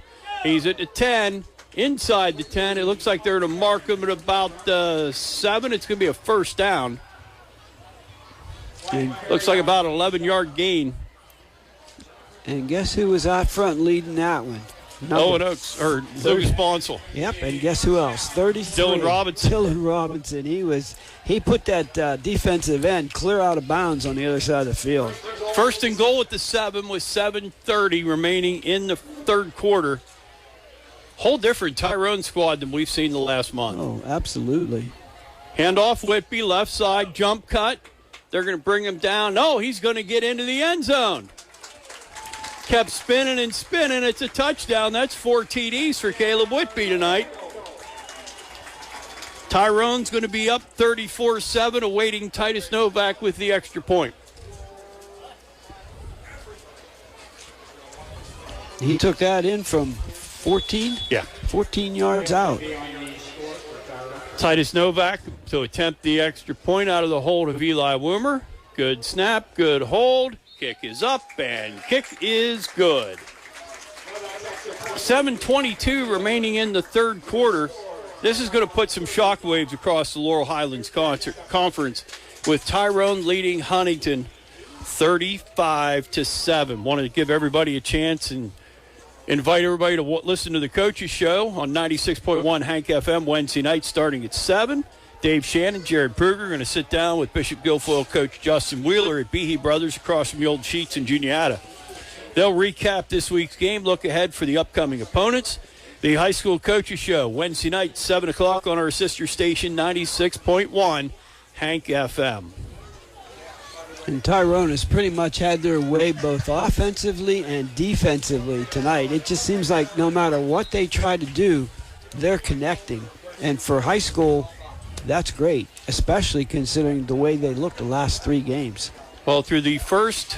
He's at the 10, inside the 10. It looks like they're going to mark him at about the 7. It's going to be a first down. Looks like about an 11-yard gain. And guess who was out front leading that one? Owen Oaks, or Lucas Bonsall. Yep, and guess who else? 33. Dylan Robinson. Dylan Robinson. He put that defensive end clear out of bounds on the other side of the field. First and goal at the 7 with 7:30 remaining in the third quarter. Whole different Tyrone squad than we've seen the last month. Oh, absolutely. Handoff, Whitby, left side, jump cut. They're going to bring him down. No, he's going to get into the end zone. Kept spinning and spinning. It's a touchdown. That's 4 TDs for Caleb Whitby tonight. Tyrone's going to be up 34-7, awaiting Titus Novak with the extra point. He took that in from 14? Yeah. 14 yards out. Titus Novak to attempt the extra point out of the hold of Eli Woomer. Good snap, good hold. Kick is up, and kick is good. 7:22 remaining in the third quarter. This is going to put some shockwaves across the Laurel Highlands Conference with Tyrone leading Huntington 35-7. Wanted to give everybody a chance and invite everybody to listen to the Coaches Show on 96.1 Hank FM Wednesday night starting at 7. Dave Shannon, Jared Pruger are going to sit down with Bishop Guilfoyle coach Justin Wheeler at Behe Brothers across from the old Sheets in Juniata. They'll recap this week's game, look ahead for the upcoming opponents. The High School Coaches Show, Wednesday night, 7 o'clock on our sister station, 96.1 Hank FM. And Tyrone has pretty much had their way both offensively and defensively tonight. It just seems like no matter what they try to do, they're connecting. And for high school, that's great, especially considering the way they looked the last 3 games. Well, through the first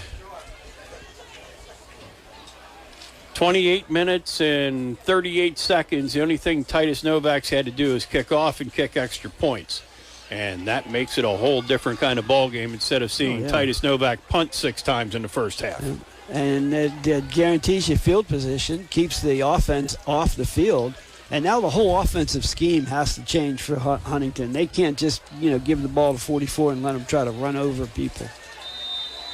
28 minutes and 38 seconds, the only thing Titus Novak's had to do is kick off and kick extra points. And that makes it a whole different kind of ball game instead of seeing Titus Novak punt 6 times in the first half. And it guarantees you field position, keeps the offense off the field. And now the whole offensive scheme has to change for Huntington. They can't just, give the ball to 44 and let them try to run over people.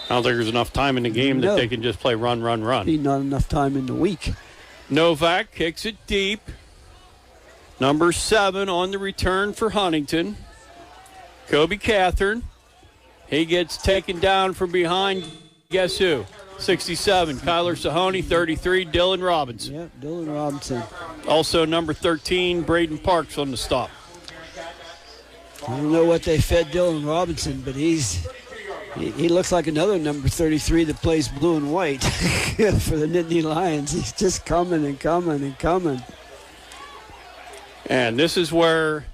I don't think there's enough time in the game that they can just play run, run, run. Be not enough time in the week. Novak kicks it deep. Number 7 on the return for Huntington. Kobe Catherine. He gets taken down from behind. Guess who? 67, Kyler Sahoney. 33, Dylan Robinson. Yep, Dylan Robinson. Also number 13, Braden Parks on the stop. I don't know what they fed Dylan Robinson, but he looks like another number 33 that plays blue and white for the Nittany Lions. He's just coming and coming and coming. And this is where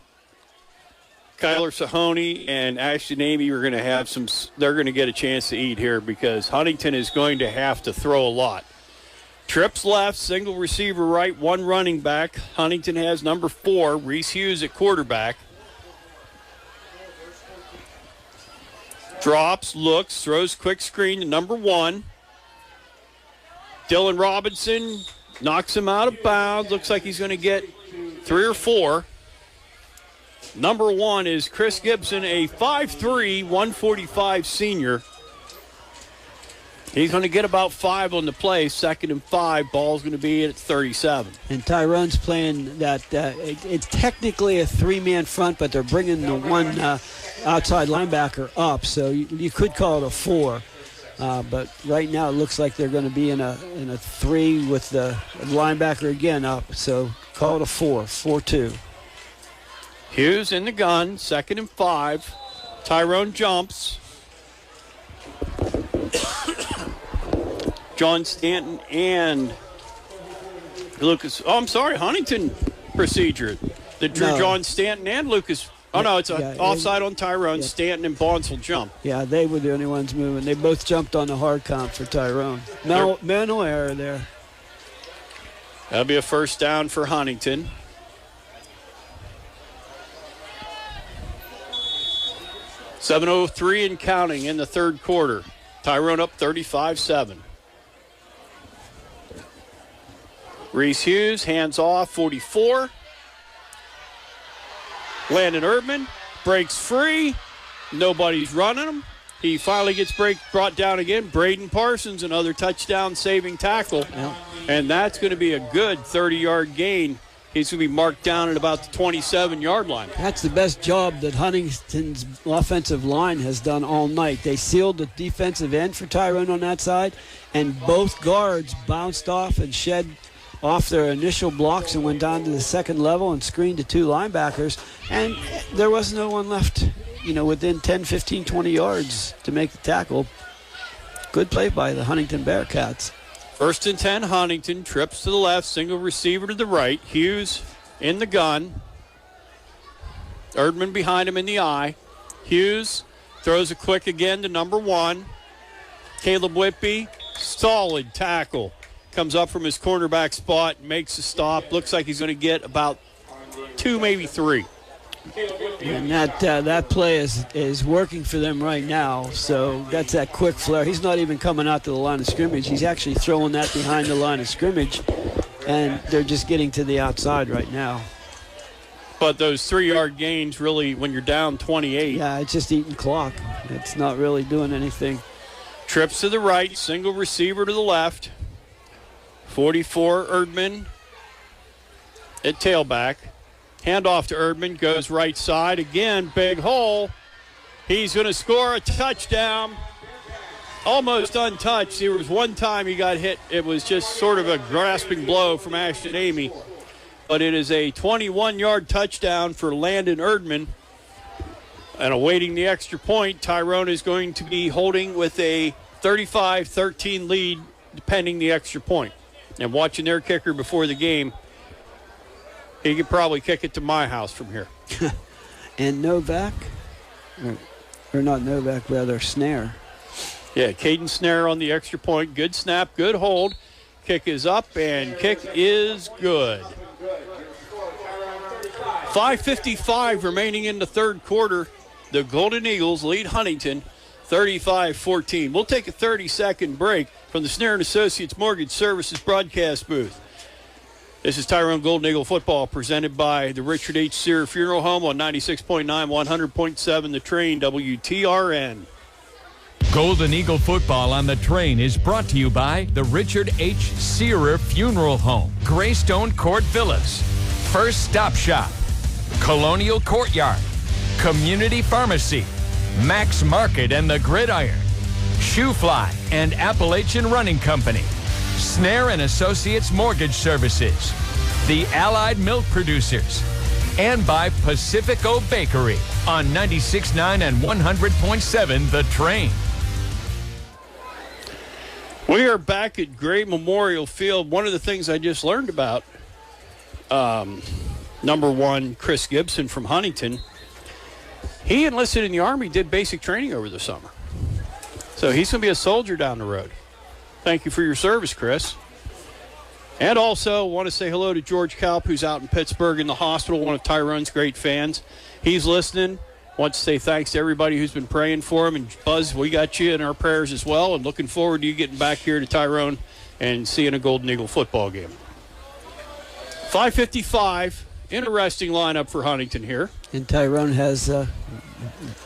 Kyler Sahoney and Ashton Amy are going to have they're going to get a chance to eat here because Huntington is going to have to throw a lot. Trips left, single receiver right, 1 running back. Huntington has number 4, Reese Hughes at quarterback. Drops, looks, throws quick screen to number 1. Dylan Robinson knocks him out of bounds. Looks like he's going to get 3 or 4. Number 1 is Chris Gibson, a 5'3", 145 senior. He's going to get about 5 on the play. 2nd and 5. Ball's going to be at 37. And Tyrone's playing that. It's technically a 3-man front, but they're bringing the one outside linebacker up. So you could call it a 4. But right now it looks like they're going to be in a 3 with the linebacker again up. So call it a 4-4-2. Hughes in the gun, 2nd and 5. Tyrone jumps. John Stanton and Lucas. Oh, I'm sorry, Huntington procedure that drew John Stanton and Lucas. Oh, no, it's offside on Tyrone. Yeah. Stanton and Bonds will jump. Yeah, they were the only ones moving. They both jumped on the hard count for Tyrone. Mental error there. That'll be a first down for Huntington. .703 and counting in the third quarter. Tyrone up 35-7. Reese Hughes, hands off, 44. Landon Erdman breaks free. Nobody's running him. He finally gets brought down again. Braden Parsons, another touchdown-saving tackle. Yeah. And that's going to be a good 30-yard gain. He's going to be marked down at about the 27-yard line. That's the best job that Huntington's offensive line has done all night. They sealed the defensive end for Tyrone on that side, and both guards bounced off and shed off their initial blocks and went down to the second level and screened the two linebackers. And there was no one left, within 10, 15, 20 yards to make the tackle. Good play by the Huntington Bearcats. 1st and 10, Huntington. Trips to the left, single receiver to the right. Hughes in the gun. Erdman behind him in the eye. Hughes throws a quick again to number 1. Caleb Whitby, solid tackle. Comes up from his cornerback spot, makes a stop. Looks like he's going to get about 2, maybe 3. And that play is working for them right now. So that's that quick flare. He's not even coming out to the line of scrimmage. He's actually throwing that behind the line of scrimmage, and they're just getting to the outside right now. But those 3-yard gains really, when you're down 28. Yeah, it's just eating clock. It's not really doing anything. Trips to the right, single receiver to the left. 44, Erdman at tailback. Handoff to Erdman, goes right side. Again, big hole. He's going to score a touchdown. Almost untouched. There was one time he got hit. It was just sort of a grasping blow from Ashton Amy. But it is a 21-yard touchdown for Landon Erdman. And awaiting the extra point, Tyrone is going to be holding with a 35-13 lead, pending the extra point. And watching their kicker before the game, he could probably kick it to my house from here. And Novak, or not Novak, rather Snare. Yeah, Caden Snare on the extra point. Good snap, good hold. Kick is up, and kick is good. 5:55 remaining in the third quarter. The Golden Eagles lead Huntington 35-14. We'll take a 30-second break from the Snare & Associates Mortgage Services broadcast booth. This is Tyrone Golden Eagle football presented by the Richard H. Sear Funeral Home on 96.9, 100.7 The Train, WTRN. Golden Eagle football on the Train is brought to you by the Richard H. Searer Funeral Home, Greystone Court Villas, First Stop Shop, Colonial Courtyard, Community Pharmacy, Max Market and the Gridiron, Shoe Fly and Appalachian Running Company, Snare & Associates Mortgage Services, the Allied Milk Producers, and by Pacifico Bakery on 96.9 and 100.7 The Train. We are back at Gray Memorial Field. One of the things I just learned about, number 1, Chris Gibson from Huntington, he enlisted in the Army, did basic training over the summer. So he's going to be a soldier down the road. Thank you for your service, Chris. And also want to say hello to George Kalp, who's out in Pittsburgh in the hospital, one of Tyrone's great fans. He's listening. Want to say thanks to everybody who's been praying for him. And Buzz, we got you in our prayers as well, and looking forward to you getting back here to Tyrone and seeing a Golden Eagle football game. 5:55, interesting lineup for Huntington here. And Tyrone has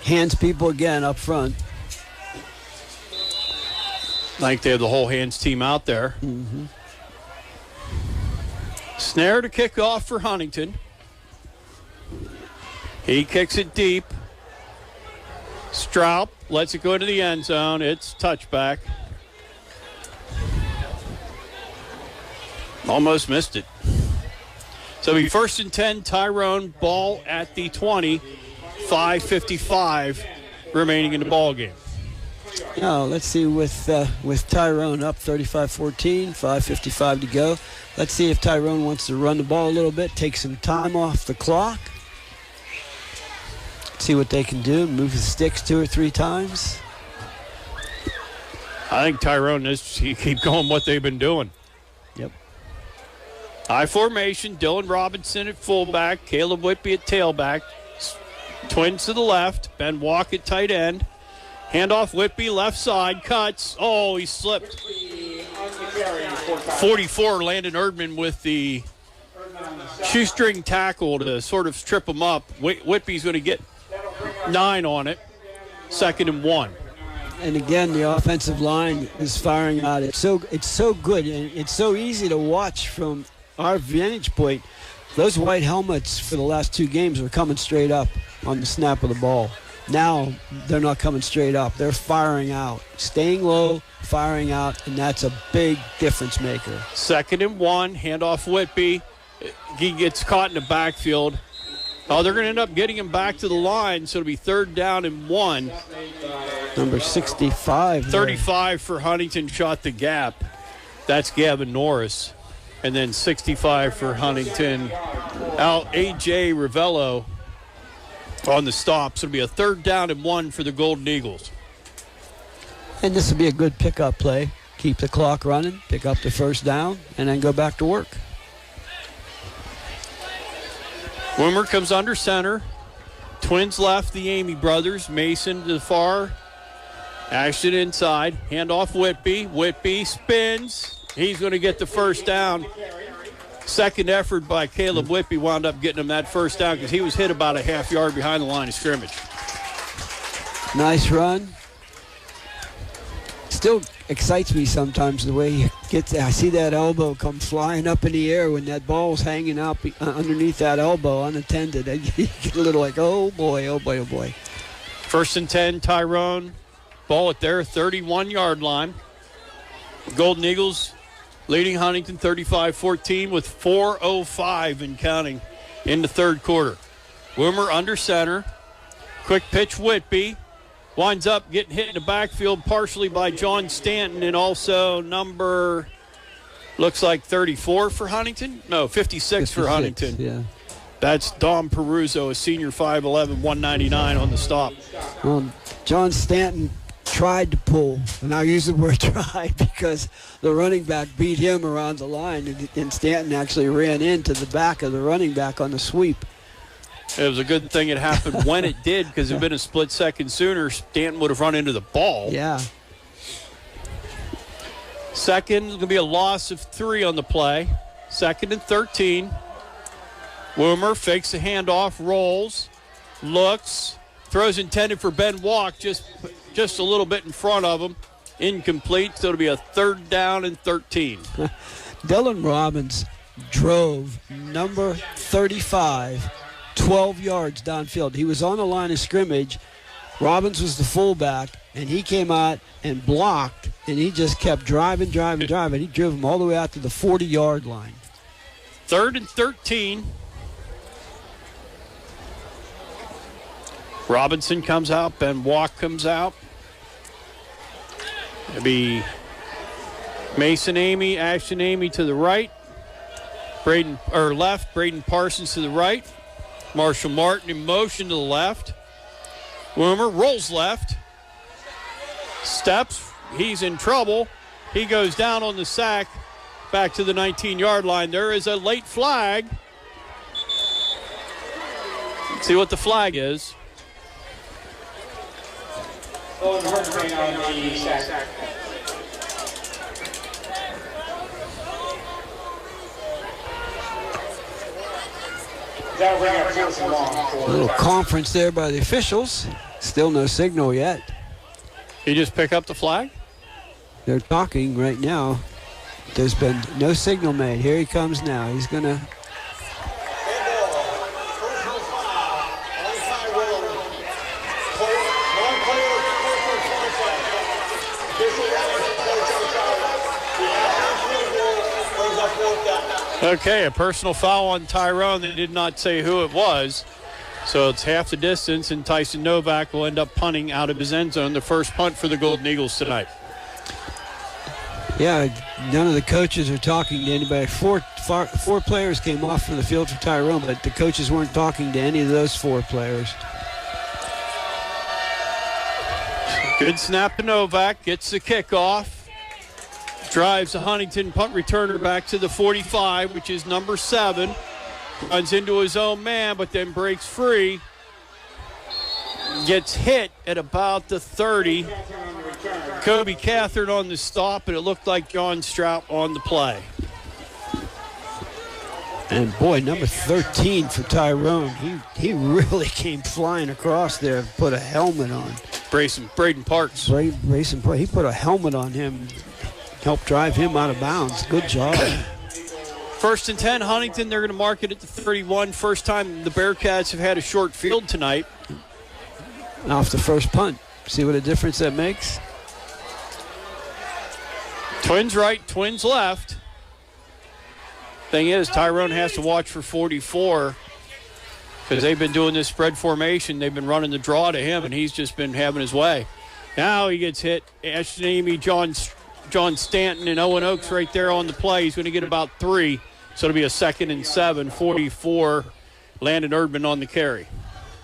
hands people again up front. I think they have the whole hands team out there. Mm-hmm. Snare to kick off for Huntington. He kicks it deep. Stroup lets it go into the end zone. It's touchback. Almost missed it. So it'll be 1st and 10, Tyrone, ball at the 20. 5:55 remaining in the ball game. Now, let's see, with Tyrone up 35-14, 5:55 to go. Let's see if Tyrone wants to run the ball a little bit, take some time off the clock. See what they can do, move the sticks 2 or 3 times. I think Tyrone is keep going what they've been doing. Yep. High formation, Dylan Robinson at fullback, Caleb Whitby at tailback. Twins to the left, Ben Walk at tight end. Handoff Whitby, left side, cuts. Oh, he slipped. 44, Landon Erdman with the shoestring tackle to sort of trip him up. Whitby's going to get 9 on it. 2nd and 1. and again, the offensive line is firing out. It's so good, and it's so easy to watch from our vantage point. Those white helmets for the last 2 games were coming straight up on the snap of the ball. Now they're not coming straight up. They're firing out, staying low, firing out, and that's a big difference maker. 2nd and 1, handoff Whitby. He gets caught in the backfield. Oh, they're going to end up getting him back to the line, so it'll be 3rd down and 1. Number 65. 35 for Huntington shot the gap. That's Gavin Norris. And then 65 for Huntington. A.J. Ravello on the stop. So it'll be a 3rd down and 1 for the Golden Eagles. And this will be a good pickup play. Keep the clock running, pick up the 1st down, and then go back to work. Wimmer comes under center. Twins left, the Amy brothers. Mason to the far. Ashton inside. Handoff Whitby. Whitby spins. He's going to get the 1st down. Second effort by Caleb Whitby wound up getting him that 1st down because he was hit about a half yard behind the line of scrimmage. Nice run. Still excites me sometimes the way he gets. I see that elbow come flying up in the air when that ball's hanging out underneath that elbow unattended. You get a little like, oh boy, oh boy, oh boy. 1st and 10, Tyrone. Ball at their 31-yard line. Golden Eagles leading Huntington 35-14 with 4:05 and counting in the 3rd quarter. Wimmer under center. Quick pitch Whitby. Winds up getting hit in the backfield partially by John Stanton and also number, looks like 34 for Huntington? No, 56 for Huntington. Yeah. That's Dom Peruzzo, a senior 5'11", 199 on the stop. Well, John Stanton tried to pull, and I'll use the word tried because the running back beat him around the line, and Stanton actually ran into the back of the running back on the sweep. It was a good thing it happened when it did because if it had been a split second sooner, Stanton would have run into the ball. Yeah. Second, going to be a loss of 3 on the play. 2nd and 13. Wimmer fakes the handoff, rolls, looks, throws intended for Ben Walk, just a little bit in front of him. Incomplete, so it'll be a 3rd down and 13. Dylan Robbins drove number 35 12 yards downfield. He was on the line of scrimmage. Robbins was the fullback, and he came out and blocked, and he just kept driving. He drove him all the way out to the 40-yard line. 3rd and 13. Robinson comes out. Ben Walk comes out. It'll be Mason Amy, Ashton Amy to the right. Left. Braden Parsons to the right. Marshall Martin in motion to the left. Wimmer rolls left. Steps. He's in trouble. He goes down on the sack. Back to the 19-yard line. There is a late flag. Let's see what the flag is. A little conference there by the officials. Still no signal yet. You just pick up the flag? They're talking right now. There's been no signal made. Here he comes now. He's going to... Okay, a personal foul on Tyrone. They did not say who it was. So it's half the distance, and Tyson Novak will end up punting out of his end zone, the first punt for the Golden Eagles tonight. Yeah, none of the coaches are talking to anybody. Four players came off from the field for Tyrone, but the coaches weren't talking to any of those 4 players. Good snap to Novak, gets the kickoff. Drives the Huntington punt returner back to the 45, which is number 7. Runs into his own man, but then breaks free. Gets hit at about the 30. Kobe Cathern on the stop, and it looked like John Strout on the play. And boy, number 13 for Tyrone. He really came flying across there and put a helmet on. Braden Parks. Grayson, he put a helmet on him, helped drive him out of bounds. Good job. 1st and 10, Huntington. They're going to mark it at the 31. First time the Bearcats have had a short field tonight. Off the first punt. See what a difference that makes? Twins right, Twins left. Thing is, Tyrone has to watch for 44 because they've been doing this spread formation. They've been running the draw to him, and he's just been having his way. Now he gets hit. Ashton Amy, John Stanton, and Owen Oakes right there on the play. He's going to get about 3, so it'll be a 2nd and 7, 44. Landon Erdman on the carry.